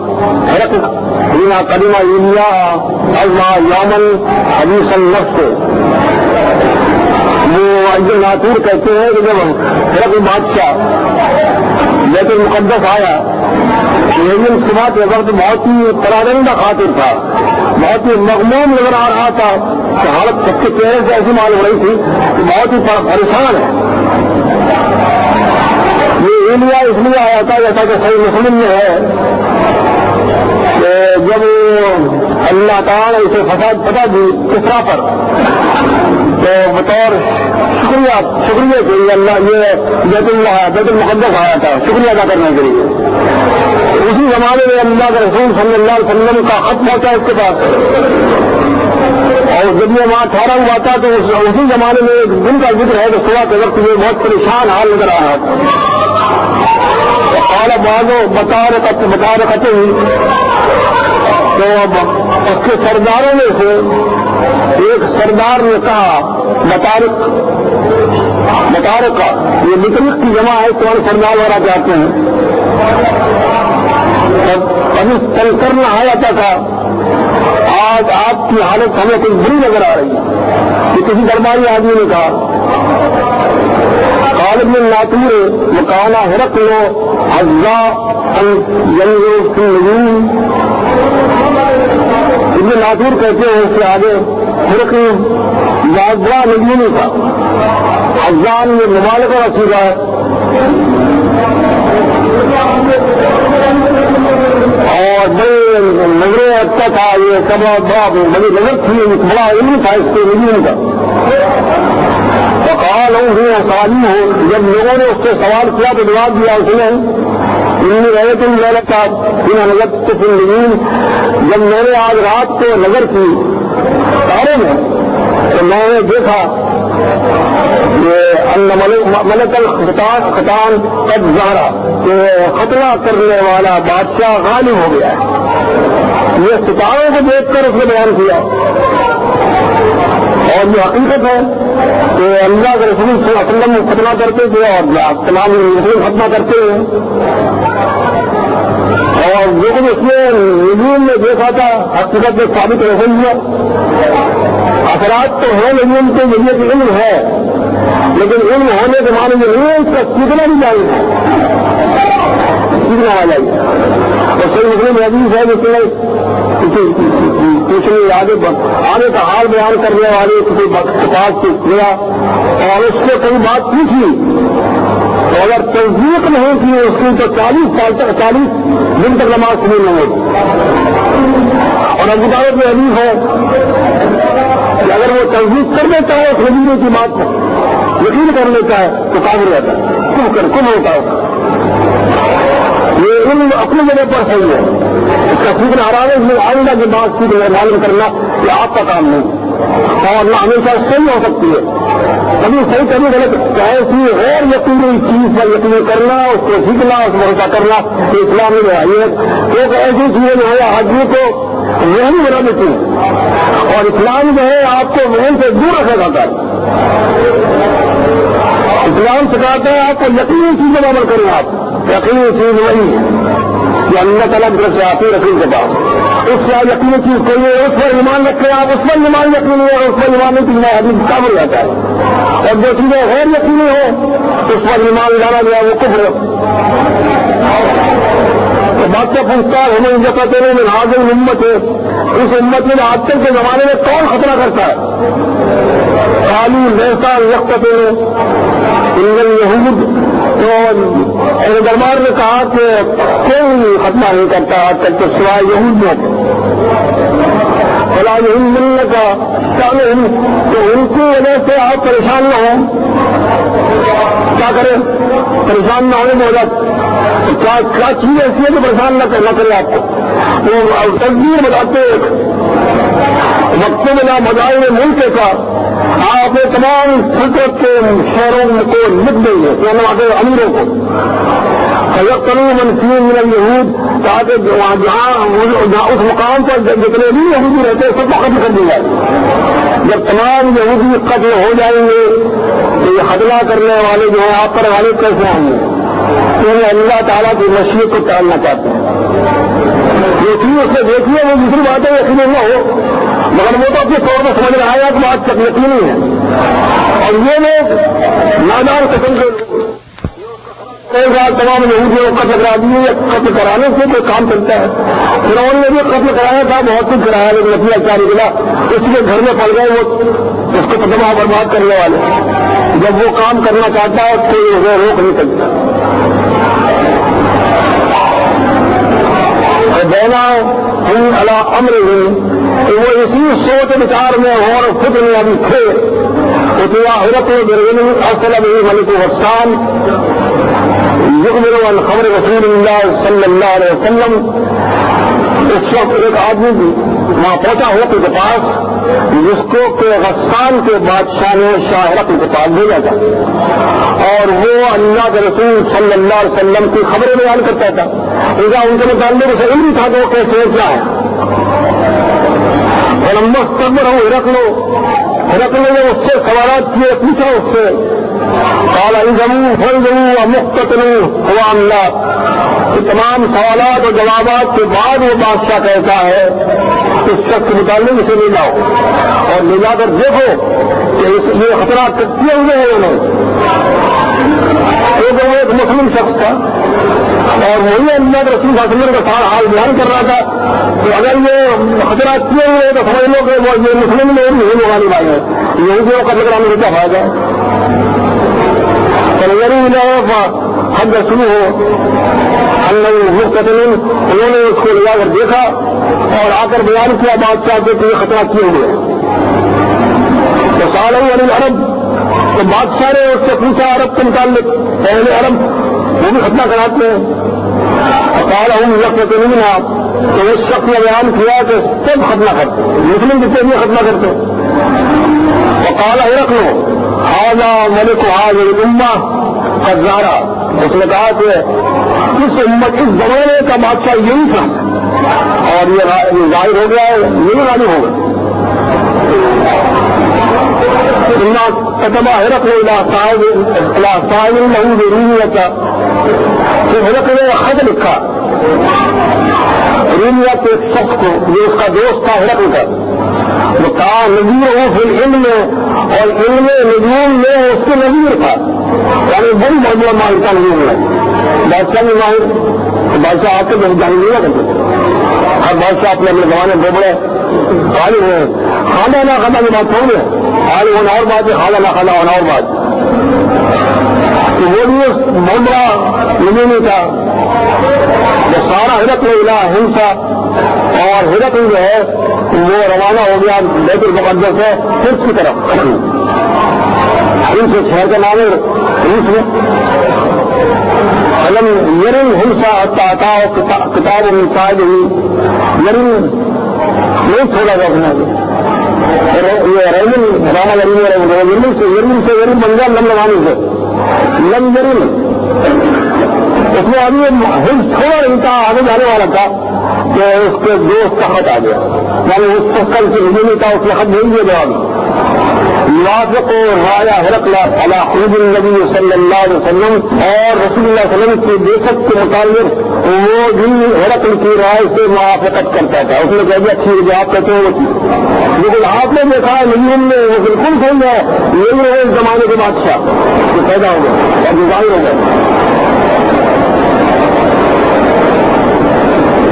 حرق بنا قدیمہ انڈیا ازما یامن حدیث النفس سے وہ ابن ناطور کہتے ہیں کہ جب حرق بادشاہ بیت المقدس آیا لیکن صبح کے وقت بہت ہی پرارندہ خاطر تھا، بہت ہی مغموم نظر آ رہا تھا کہ حالت سب کے چہرے سے ایسی معلوم ہو رہی تھی کہ بہت ہی پریشان ہے. یہ انڈیا اس لیے آیا تھا جیسا کہ صحیح مسلم میں ہے کہ جب اللہ تعالیٰ نے اسے فساد پتا دی کسرا پر تو بطور شکریہ کے لیے اللہ یہ بیت المقدس آیا تھا شکریہ ادا کرنے کے لیے. اسی زمانے میں اللہ کے رسول صلی اللہ علیہ وسلم کا خط پہنچا اس کے پاس اور جب یہ وہاں ٹھہرا ہوا تھا تو اسی زمانے میں ایک دن کا ذکر ہے کہ صبح کے وقت یہ بہت پریشان حال نظر آ رہا تھا. اور بعضوں بتا رکھتے ہی تو اس کے سرداروں میں سے ایک سردار نے کہا مطارق کا یہ مطلق کی جمع ہے تو سردار والا چاہتے ہیں. ابھی تل کرنا آیا تھا آج آپ کی حالت ہمیں کوئی بری نظر آ رہی ہے. یہ کسی درباری آدمی نے کہا غالب بن ناطور مکانا حرق لو اجزا ابن ناطور کہتے ہیں اس سے آگے حرق بڑا نجومی تھا. اجزان یہ ممالک کا سیدھا ہے اور بڑے نظریں اچھا تھا. یہ سب بڑا بڑی نظر تھی، بڑا علم تھا اس کے نجوم کا. سوال ہوں جب لوگوں نے اس سے سوال کیا تو جواب دیا اس نے رہے تم محنت کا بنا نظر تو جب میں نے آج رات کو نظر کی تارے میں تو میں نے دیکھا کہ ملک الختان قد ظہرا کہ ختنہ کرنے والا بادشاہ غالب ہو گیا ہے. یہ ستاروں کو دیکھ کر اس نے بیان کیا اور یہ حقیقت ہے کہ اللہ کے رسول صلی اللہ علیہ وسلم ختنہ کرتے تھے اور تمام مسلم ختنہ کرتے ہیں. اور جو کچھ اس نے نجوم میں دیکھا تھا حقیقت میں ثابت نہیں ہوا. اثرات تو ہیں نجوم کے ذریعے کہ علم ہے لیکن علم ہونے کے معنی میں نہیں ہے اس کا سیکھنا بھی چاہیے، سیکھنا آ جائے. اور صحیح مسلم حدیث ہے جس میں پوچھنے آگے کا حال بیان کرنے والے کسی کتاب سے گیا اور اس سے کوئی بات پوچھی تو اگر تصدیق نہیں کی اس کی تو 40 سال تک 40 دن تک نماز قبول نہیں ہوگی. اور ابو داؤد میں حدیث ہے کہ اگر وہ تصدیق کر دیتا ہے اس نبی کی بات کو یقین کر لیتا ہے تو کافر رہتا ہے, کم ہوتا ہے. یہ علم اپنی جگہ پر صحیح ہے, اس کا فکر حرارت میں آئندہ کی بات کی معلوم کرنا یہ آپ کا کام نہیں, اور نہ ہمیشہ صحیح ہو سکتی ہے. کبھی صحیح کبھی غلط, چاہے سی غیر یقینی چیز پر یقین کرنا, اس کو سیکھنا, اس کو بھروسہ کرنا یہ اسلام میں آئی ہے. ایک ایسی چیزیں جو ہے آدمی کو ذہنی بنا دیتی ہے, اور اسلام جو ہے آپ کو ذہن سے دور رکھا جاتا ہے. اسلام سکھاتا ہے آپ کو یقینی چیزیں عمل کریں. آپ یقینی چیز وہی کہ اللہ تعالیٰ کی طرف سے آتی رسول کے پاس, اس سے یقینی چیز کوئی ہے, اس پر ایمان رکھیں آپ, اس پر ایمان یقینی ہے, اس پر ایمان نہیں تو حدیث کام ہو جاتا ہے. اور جو چیزیں غیر یقینی ہو اس پر ایمان لانا گیا وہ کفر. تو بادشاہ پوچھتا ہے ہمیں جیسا تیرے میں حاضر امت ہے, اس امت میں آج کل کے زمانے میں کون خطرہ کرتا ہے؟ خالی ویسا وقت تیرے یہود. تو دربار نے کہا کہ کوئی ختمہ نہیں کرتا آج تک تو سوائے یہود میں. فلا یہود ملنے کا تو ان کی وجہ سے آپ پریشان نہ ہوں. کیا کریں؟ پریشان نہ ہونے میں کیا چیز ایسی ہے کہ پریشان نہ کرے آپ کو. وہ تقدیر بتاتے وقت میں مزاج ملک کا آپ اپنے تمام فطرت کے شہروں کو لکھ دیں گے وہاں کے امیروں کو منفی من یہود, تاکہ جہاں اس مقام پر جتنے بھی یہودی رہتے ہیں سب کو ختم کر دیا جائے. جب تمام یہودی قتل ہو جائیں گے تو یہ خطرہ کرنے والے جو ہیں آپ پر غالب کیسے آئیں گے؟ انہیں اللہ تعالیٰ کی مشیت کو ٹالنا چاہتے ہیں. دیکھیے اس سے دیکھیے وہ دوسری بات ہے یقینی نہ ہو, مگر وہ تو اپنے طور پر سمجھ رہا ہے کہ بات تک یقینی ہے. اور یہ لوگ نادان قسم کے تمام یہودیوں کو قتل کرا دیے, قتل کرانے سے کوئی کام چلتا ہے. فرعون نے بھی قتل کرایا تھا, بہت کچھ کرایا, لیکن نتیجہ کیا نکلا؟ اس کے گھر میں پڑ گئے وہ اس کو تباہ برباد کرنے والے. جب وہ کام کرنا چاہتا ہے تو وہ روک نہیں سکتا. دینا ہم اللہ امر ہوئی, وہ اسی سوچ وچار میں اور خود میں ابھی تھے. حضرت اصل ملک غسان یقبل عن خبر رسول اللہ صلی اللہ علیہ وسلم. اس وقت ایک آدمی وہاں پہنچا ہو کے پاس جس کو کہ غسان کے بادشاہ نے شاہ رقم کے پاس بھیجا تھا, اور وہ اللہ کے رسول صلی اللہ علیہ وسلم کی خبریں بیان کرتا تھا. ان کے متعلق سے علم تھا کہ وہ کیسے کیا ہے. مستقبر ہوں ہرقل نے اس سے سوالات کیے, پوچھا اس سے کالا ہوا اللہ. تمام سوالات اور جوابات کے بعد وہ بادشاہ کہتا ہے اس شخص کے متعلق اسے لے جاؤ اور لے جا کر دیکھو کہ یہ خطرہ کیے ہوئے ہیں انہوں. ایک مسلم شخص تھا اور وہی اللہ کے رسول صلی اللہ علیہ وسلم کا سارا حال بیان کر رہا تھا کہ اگر یہ خطرات کیے ہوئے تو سمجھ لو کہ وہ یہ مسلم میں نہیں ہوگا نہیں بھائی ہے, یہی جو قتل کرانے سے کیا فائدہ ہے. حد شروع ہو انہوں نے اس کو لے جا کر دیکھا اور آ کر بیان کیا بادشاہ کے کہ یہ خطرہ کیے ہوئے. تو سال عرب, تو بادشاہ نے اس سے پوچھا عرب کے متعلق, پہلے عرب وہ بھی ختمہ کراتے ہیں. آپ تو اس شخص نے بیان کیا کہ سب ختمہ کرتے, مسلم جتنے بھی ختمہ کرتے. اور کالا رکھ لو حاضہ ملک حاضر امہ خزارہ. اس نے کہا کہ اس امت اس زمانے کا بادشاہ یہی تھا اور یہ ظاہر ہو گیا ہے, یہی غالب ہو گیا. کتبہ ہرقل صاحب لہو رومیت, ہرقل نے خط لکھا رومیہ کے ایک شخص کو جو اس کا دوست تھا ہرقل کا. وہ کہا نذیر ہو پھر علم میں, اور علم نجوم میں اس کے نذیر تھا, یعنی بڑی بڑا مالکہ نہیں ہے. بادشاہ بھی ماہر, بادشاہ آ کے جب جان لیا کرتے ہر بادشاہ اپنے اپنے زمانے میں بڑے غالب ہیں. خانہ نہ خانہ کی بات چھوڑ دیں, غالب ہونا اور بات ہے, خانہ نہ خانہ ہونا اور بات. تو وہ بھی بہت بڑا نمونہ تھا. وہ سارا ہرقل الہ ہنسا, اور ہرقل جو ہے وہ روانہ ہو گیا بیت المقدس سے فرس کی طرف. ہنس شہر کا نام ہے ہنس میں. علم یرن ہنسا آتا کتاب صاحب ہی یرن نہیں چھوڑا گیا اپنا. یہ رحمن راما یرن سے یرن بن گیا لم لگانے سے لم یرن. اس میں ابھی ہنس تھوڑا نہیں تھا, آگے جانے والا تھا کہ اس کے دوست کا خط آ گیا. یعنی اس کو کل سے نہیں تھا, اس نے خط نہیں دیا جواب. موافق رایا ہرقل علی خروج النبی صلی اللہ علیہ وسلم, اور رسول اللہ صلی اللہ علیہ وسلم کی بیست کے متعلق وہ بھی ہرقل کی رائے سے موافقت کرتا تھا. اس نے کہہ دیا ٹھیک ہے آپ کہتے ہیں وہ چیز, لیکن آپ نے دیکھا نبی نے وہ بالکل صحیح ہے, یہی ہے اس زمانے کے بادشاہ جو پیدا ہو گئے اور جو ظاہر ہو گئے.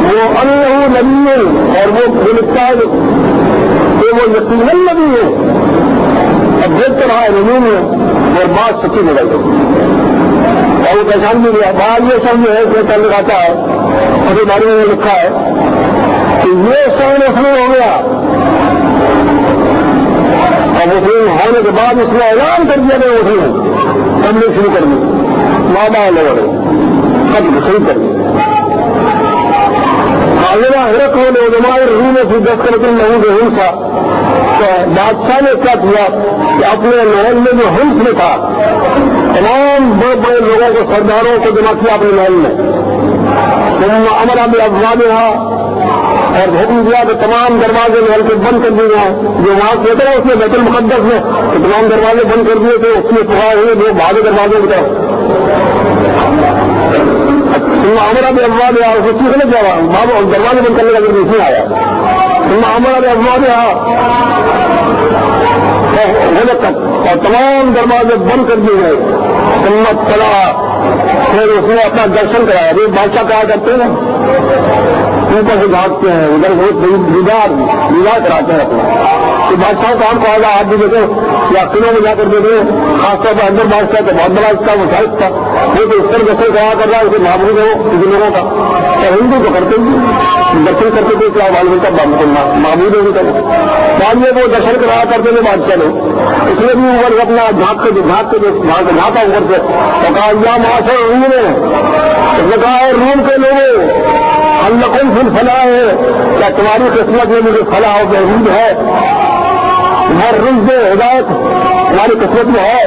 وہ انہو نبی, اور وہ لکھتا ہے کہ وہ یقیناً نبی ہے. اب دیکھتے رہا ہے نبی میں, اور بات سچی نکل گئی اور وہ پہچان بھی گیا. بعد یہ سب جو ہے کہ تعلق آتا ہے اور بارے میں لکھا ہے کہ یہ سب مسلم ہو گیا, اور مسلم ہونے کے بعد اس نے اعلان کر دیا کہ مسلم تبلیغ شروع کر دی, وعدہ لگا رہے سب صحیح کر دی. حاضرہ ہرقل علماء روم سے دستخط محمود ہنسا, تو بادشاہ نے کیا کیا کہ اپنے محل میں جو ہنس میں تھا تمام بڑے بڑے لوگوں کو, سرداروں کو جمع کیا اپنے محل میں. امر ابواب رہا اور حکم دیا کہ تمام دروازے محل کے بند کر دیے گئے. جو وہاں کہتے ہیں اس میں بیت المقدس میں تمام دروازے بند کر دیے تھے, اس میں پکائے ہوئے جو بھاگے دروازے کی طرف. ہمارا بھی افواد ہے, اس چیز نے کیا بابا دروازے بند کرنے کا ضرور نہیں آیا. ہمارا بھی افواد تک اور تمام دروازے بند کر دیے گئے. سمت چلا, پھر اس نے اپنا درشن کرایا. ابھی بادشاہ کہا کرتے ہیں اوپر سے بھاگتے ہیں, ادھر بہت دیدار کراتے ہیں اپنا. تو بادشاہ کو ہم کو آگا ہاتھ بھی دیتے یا قلعوں میں جا کر دیتے ہیں, خاص طور پر اندر بادشاہ کا بہت بڑا اس کا مسائل تھا. وہ تو اس طرح دسل کرایا کر رہا ہے اسے معمول ہو کسی لوگوں کا, اور ہندو تو کرتے بھی درشن کرتے تھے کیا معلوم کا معمول ہو کر بعد میں وہ درشن کرایا کرتے تھے بادشاہ لوگ. اس نے بھی اوپر اپنا جھانکا اوپر سے کہا یا معاشر روم ہے, اس نے کہا ہے روم کے لوگوں اللہ کون پھول فلاح ہے, کیا تمہاری قسمت میں مجھے فلاح و بہبود ہے, ہر رزق ہدایت تمہاری قسمت میں ہے.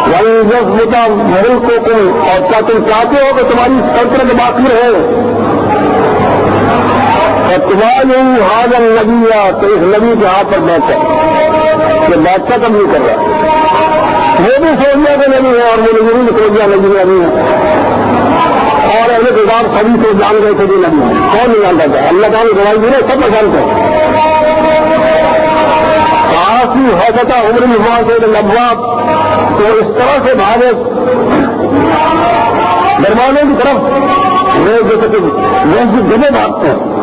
ملک کو تم, اور کیا تم چاہتے ہو کہ تمہاری سلطنت باقی رہے. اور تمہاری حاضر نبی تو اس نبی کے ہاتھ پر بیٹھا, یہ بادشاہ کم نہیں کر رہا. وہ بھی سوچ لیا کہ نبی ہے, اور وہ نبی بھی سوچ لیا نبی نہیں ہے, اور اہل کتاب سبھی کو جان گئے تھے نبی ہے. کون نہیں جانتا تھا؟ اللہ تعالیٰ نے گواہی دی ہے, سب جانتے ہیں. کافی حوصلہ عمر میں سے لبواب تو اس طرح سے بھاگے دروازے کی طرف, وہ جیسے کہ وہ جگہ بھاگتے ہیں.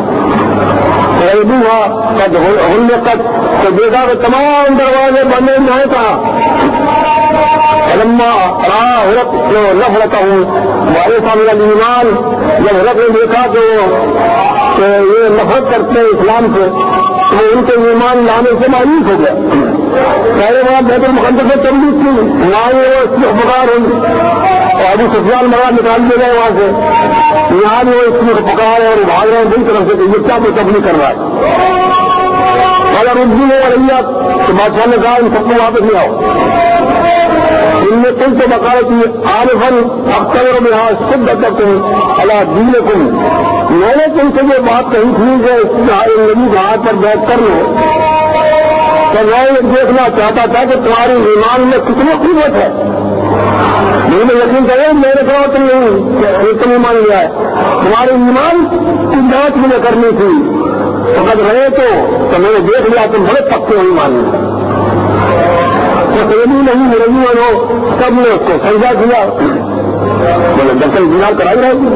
ہلنے تک تو دیکھا کہ تمام دروازے بندے نہیں تھا. نفرتا ہوں والے سامنے ایمان, جب حضرت نے دیکھا کہ یہ نفرت کرتے ہیں اسلام سے, تو ان کے ایمان لانے سے مایوس ہو گیا. پہلے بار بیت المقدس سے تبلیغ کی, نہ وہ اس کی پکار ہوئی, اور ابو سفیان مرا نکال دے گئے وہاں سے. یہاں بھی وہ اس کی پکار ہے اور بھاگ رہے ہیں دل طرف سے کہ یہ کیا کوئی تبلیغ کر رہا ہے. اگر اردو ہو رہی ہے تو بادشاہ نے کہا ان سب کو واپس نہیں آؤ. ان میں تم سے بقایا کی عارفن اختر میں شدت اللہ دین کم, میں نے تم سے یہ بات کہی تھی کہ نبی کے ہاتھ پر بیٹھ کر لو, تو میں یہ دیکھنا چاہتا تھا کہ تمہاری ایمان میں کتنی قوت ہے. مجھے یقین کرے میرے کہا تم نہیں تم ایمان لیا ہے, تمہارے ایمان کی جانچ مجھے کرنی تھی. فقط رہے تو میں نے دیکھ لیا تم بڑے پکے ہو ایمان میں. تو نہیں ہو سب نے اس کو سمجھا دیا. بولے دفن دینار کرائی رہے تھے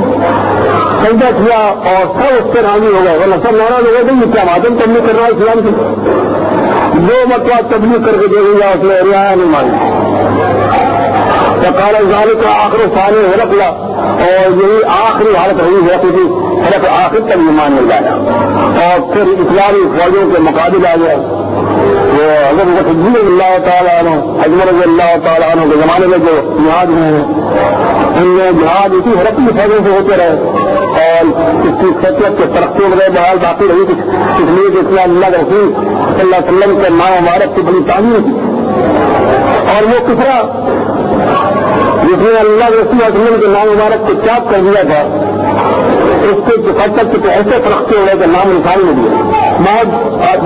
سجدہ کیا اور سب اس سے راضی ہو گئے، بولے سب ناراض ہو گئے تھے، یہ کیا بات ہے تبلیغ کر رہا ہے اسلام کی، دو مرتبہ تبلیغ کر کے دے دیا اس نے رعایا نہیں مانی، کال ذالک آخر سال ہرق لا، اور یہی آخری حالت رہی ہے کہ ہرق آخر تک ایمان مل جایا، اور پھر اسلامی فوجوں کے مقابل آ گیا وہ حضرت صدیق اللہ تعالیٰ عنہ اجمل رضی اللہ تعالیٰ عنہ کے زمانے میں جو جہاد ہوئے ہیں ان میں جہاد اسی حرق کی فوجوں سے ہوتے رہے، اور اس کی خیریت کے ترقی وغیرہ بحال باقی رہی، اس لیے کہ اسلام اللہ کے رسول صلی اللہ علیہ وسلم کے ماں مبارک کی بڑی تعمیر تھی، اور وہ کسرا جس نے اللہ کے رسول صلی اللہ علیہ وسلم کے نام مبارک کو چاپ کر دیا تھا، اس کے تک کے ایسے ترقی ہو گئے کہ نام نکال نہیں دیا، موت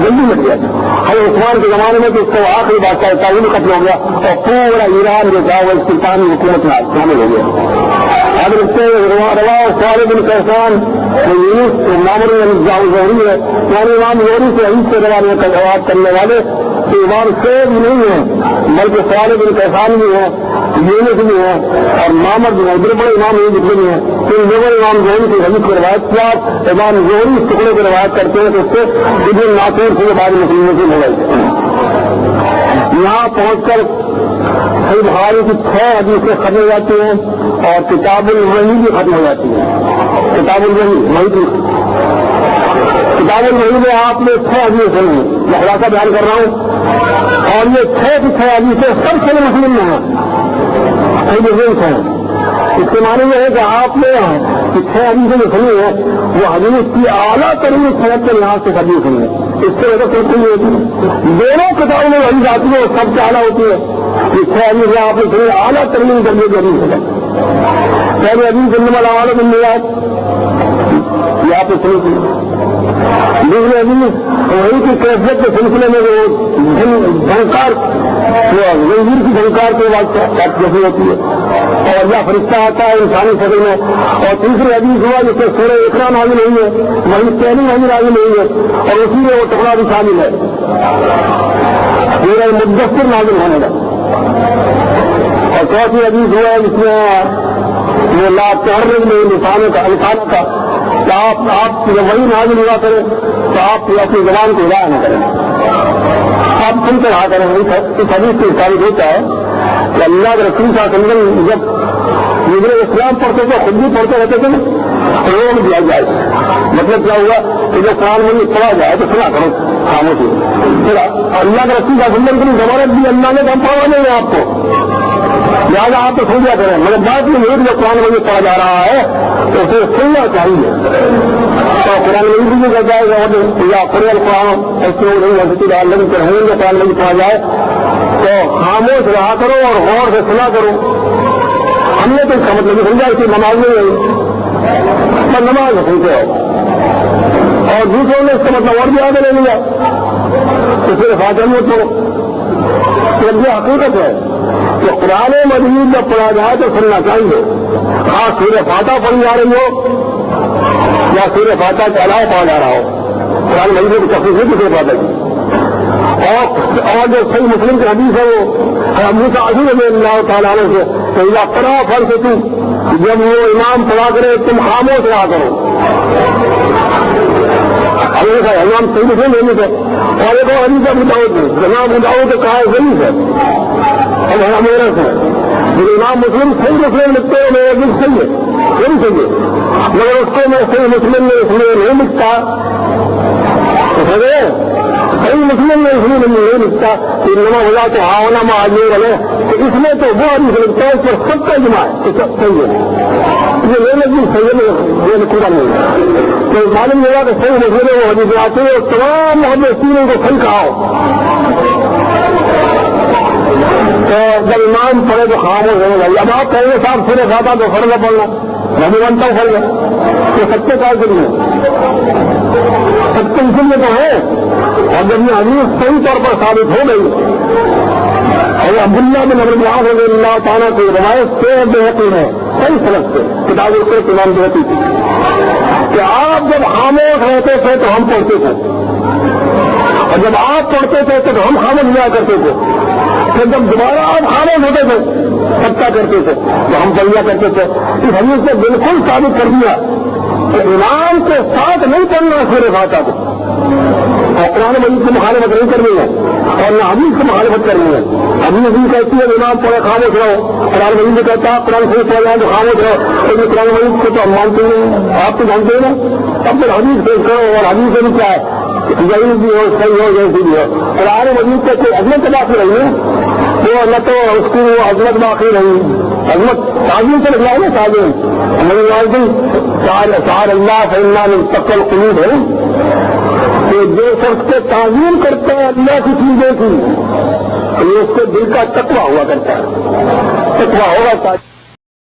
جلدی مٹ گیا تھا، حضرت عثمان کے زمانے میں تو اس کو آخری بادشاہ تعین ختم ہو گیا، اور پورا ایران جو تھا وہ سلطانی حکومت میں شامل ہو گیا۔ حضرت روا سوال بن کیسان مامر ظہری ہے، یعنی امام ظہری سے عید سے روایت کرنے والے امام شعیب نہیں ہیں بلکہ سوال بن کیسان بھی ہیں، یونس بھی ہیں، اور مامر بھی ہیں، بڑے بڑے امام یہ جتنے بھی ہیں، تو لوگوں امام ظہری کی حدیث کو روایت کیا، امام ظہری اس ٹکڑے کو روایت کرتے ہیں تو اس سے ابن ناصر سے بعد مسلموں سے مل یہاں پہنچ کر صحیح بخاری کی 6 حدیثیں ختم ہو جاتی ہیں، اور کتاب الوحی بھی ختم ہو جاتی ہے، کتاب الوحی میں آپ نے 6 حدیث سنی، میں خلاصہ بیان کر رہا ہوں، اور یہ 6 کی 6 حدیثیں سب سے مسلم میں ہیں، صحیح بزرگ ہیں، اس کے معنی یہ ہے کہ آپ نے 6 حدیثیں جو سنی ہیں وہ حدیث کی اعلیٰ ترین صحت کے لحاظ سے حدیث سنی ہے، اس سے وجہ سے نہیں ہوتی، دونوں کتابوں میں حدیث آتی ہے وہ سب سے اعلیٰ ہوتی ہے، یہ 6 حدیثیں آپ نے سنی اعلیٰ ترین درجے کی حدیث ہے، پہلے حدیث سننے والا والا بن گیا یہ آپ نے سنی تھی، دوسرے حدیث وہی کی کیفیت کے سلسلے میں وہ جھنکار زنجیر کی جھنکار کے بعد کیسی ہوتی ہے، اور اللہ فرشتہ آتا ہے انسانی شکل میں، اور تیسری حدیث ہوا جس سے سورہ اقرا نازل ہوئی ہے، وہی پہلی وہی نازل ہوئی ہے، اور اسی میں وہ ٹکڑا بھی شامل ہے، سورہ مدثر نازل ہونے کا، اور چوتھی حدیث ہوا ہے جس میں لا تحرک میں انسان کا کہ آپ جب وہی نازل ہوا کریں تو آپ اپنی زبان کو ہدایت نہ کریں، آپ سن کر رہا کریں، اس حدیث سے ثابت ہوتا ہے کہ اللہ کے رسول صلی اللہ علیہ وسلم جب نظر اسلام پڑھتے تھے خود بھی پڑھتے رہتے تھے روک دیا جائے، مطلب کیا ہوا کہ جب قرآن میں پڑھا جائے تو سنا کرو خاموشی، پھر اللہ کے رسول صلی اللہ علیہ وسلم کی ضمانت دی اللہ نے ہم پڑھا نہیں ہے آپ کو، لہٰذا آپ تو سن لیا کریں، مگر بات یہ ہے جب قرآن میں پڑھا جا رہا ہے تو اسے سننا چاہیے، تو قرآن میں بھی کہتا ہے یا قرآن قرآن ایسے نہیں قرآن میں پڑھا جائے تو خاموش رہا کرو اور غور سے سنا کرو، ہم نے تو اس کا مطلب نہیں سمجھا کہ نماز نہیں ہے، پر نماز سنتے ہو، اور دوسروں نے اس کا مطلب اور بھی آگے لے لیا تو پھر فاتح میں تو یہ حقیقت ہے کہ قرآن مجید جب پڑھا جائے تو سننا چاہیے، خاص سورہ فاتحہ پڑھی جا رہی ہو یا سورہ فاتحہ کے علاوہ پڑھا جا رہا ہو، قرآن مجید کی تفصیل ہے کسی فاتحہ کی، اور جو صحیح مسلم کی حدیث ہے وہ ابو سعید رضی اللہ تعالیٰ عنہ سے کہ اذا قرأ فانصتوا، جب وہ امام پڑھا کرے تم خاموش رہا کرو، امام صحیح مسلم نہیں تھے، اور ایک اور حدیث ابو داؤد میں جناب ابو داؤد کہا ہے ضعیف ہے اور میرا سے امام مسلم صحیح مسلم لکھتے ہیں میرا دل صحیح ہے وہ بھی صحیح ہے، مگر اس کو میں صحیح مسلم میں اس لیے نہیں لکھتا، صحیح مسلم میں اس لیے نہیں لکھتا کہ نما ہوا تو ہاؤنا میں آگے والے، تو اس میں تو وہ حدیث لکھتا ہے اس پر سب کا جمع ہے، تو سب صحیح ہے، یہ لے لگی صحیح یہ لکھا نہیں ہے، تو معلوم ہوگا کہ صحیح مسلم میں وہ حدیث آتے ہیں اور تمام محدثین کو صحیح کہا ہو، تو جب امام پڑھے تو خاموش ہونے لگے، اب آپ کہیں گے صاحب سورہ فاتحہ تو فرض پڑھنا، میں بھی مانتا ہوں فرض ہے، تو سچے کال کے لیے سچے اسی میں تو ہے، اور جب یہ حدیث صحیح طور پر ثابت ہو گئی، اور عبداللہ بن عمرو بن العاص رضی اللہ تعالیٰ کی روایت سے بہتری ہے صحیح سلف سے کتاب القرآن امام بہتری تھی کہ آپ جب خاموش رہتے تھے تو ہم پڑھتے تھے، اور جب آپ پڑھتے تھے تو ہم خاموش ہوا کرتے تھے، پھر جب دوبارہ آپ خاموش ہوتے تھے سبتا کرتے تھے تو ہم پڑھیا کرتے تھے. اس حدیث نے بالکل ثابت کر دیا کہ امام کے ساتھ نہیں پڑھنا سورہ فاتحہ کو, اور قرآن مجید کی مخالفت نہیں کرنی ہے اور نہ حدیث کی مخالفت کرنی ہے. حدیث بھی کہتی ہے امام پڑھے خاموش رہو, قرآن مجید بھی کہتا ہے قرآن صحیح پڑھ جائے تو خاموش رہو. لیکن قرآن مجید کو تو ہم مانتے نہیں, آپ تو جانتے ہیں نا. اب پھر حدیث پیش کرو, اور حدیث سے بھی کیا ہے ضعیف بھی ہو, صحیح ہو, جیسی بھی ہو. قرآن مجید سے کوئی عظمت باقی رہی ہے, وہ نہ تو اس کی وہ عظمت باقی رہی, عظمت تعظیم سے نکلا ہے نا, تعظیم سار اللہ فإنا من تقوى القلوب ہے کہ جو شخص کے تعظیم کرتا ہے اللہ کی چیزوں کی, اس کے دل کا تقویٰ ہوا کرتا ہے, تقویٰ ہوگا.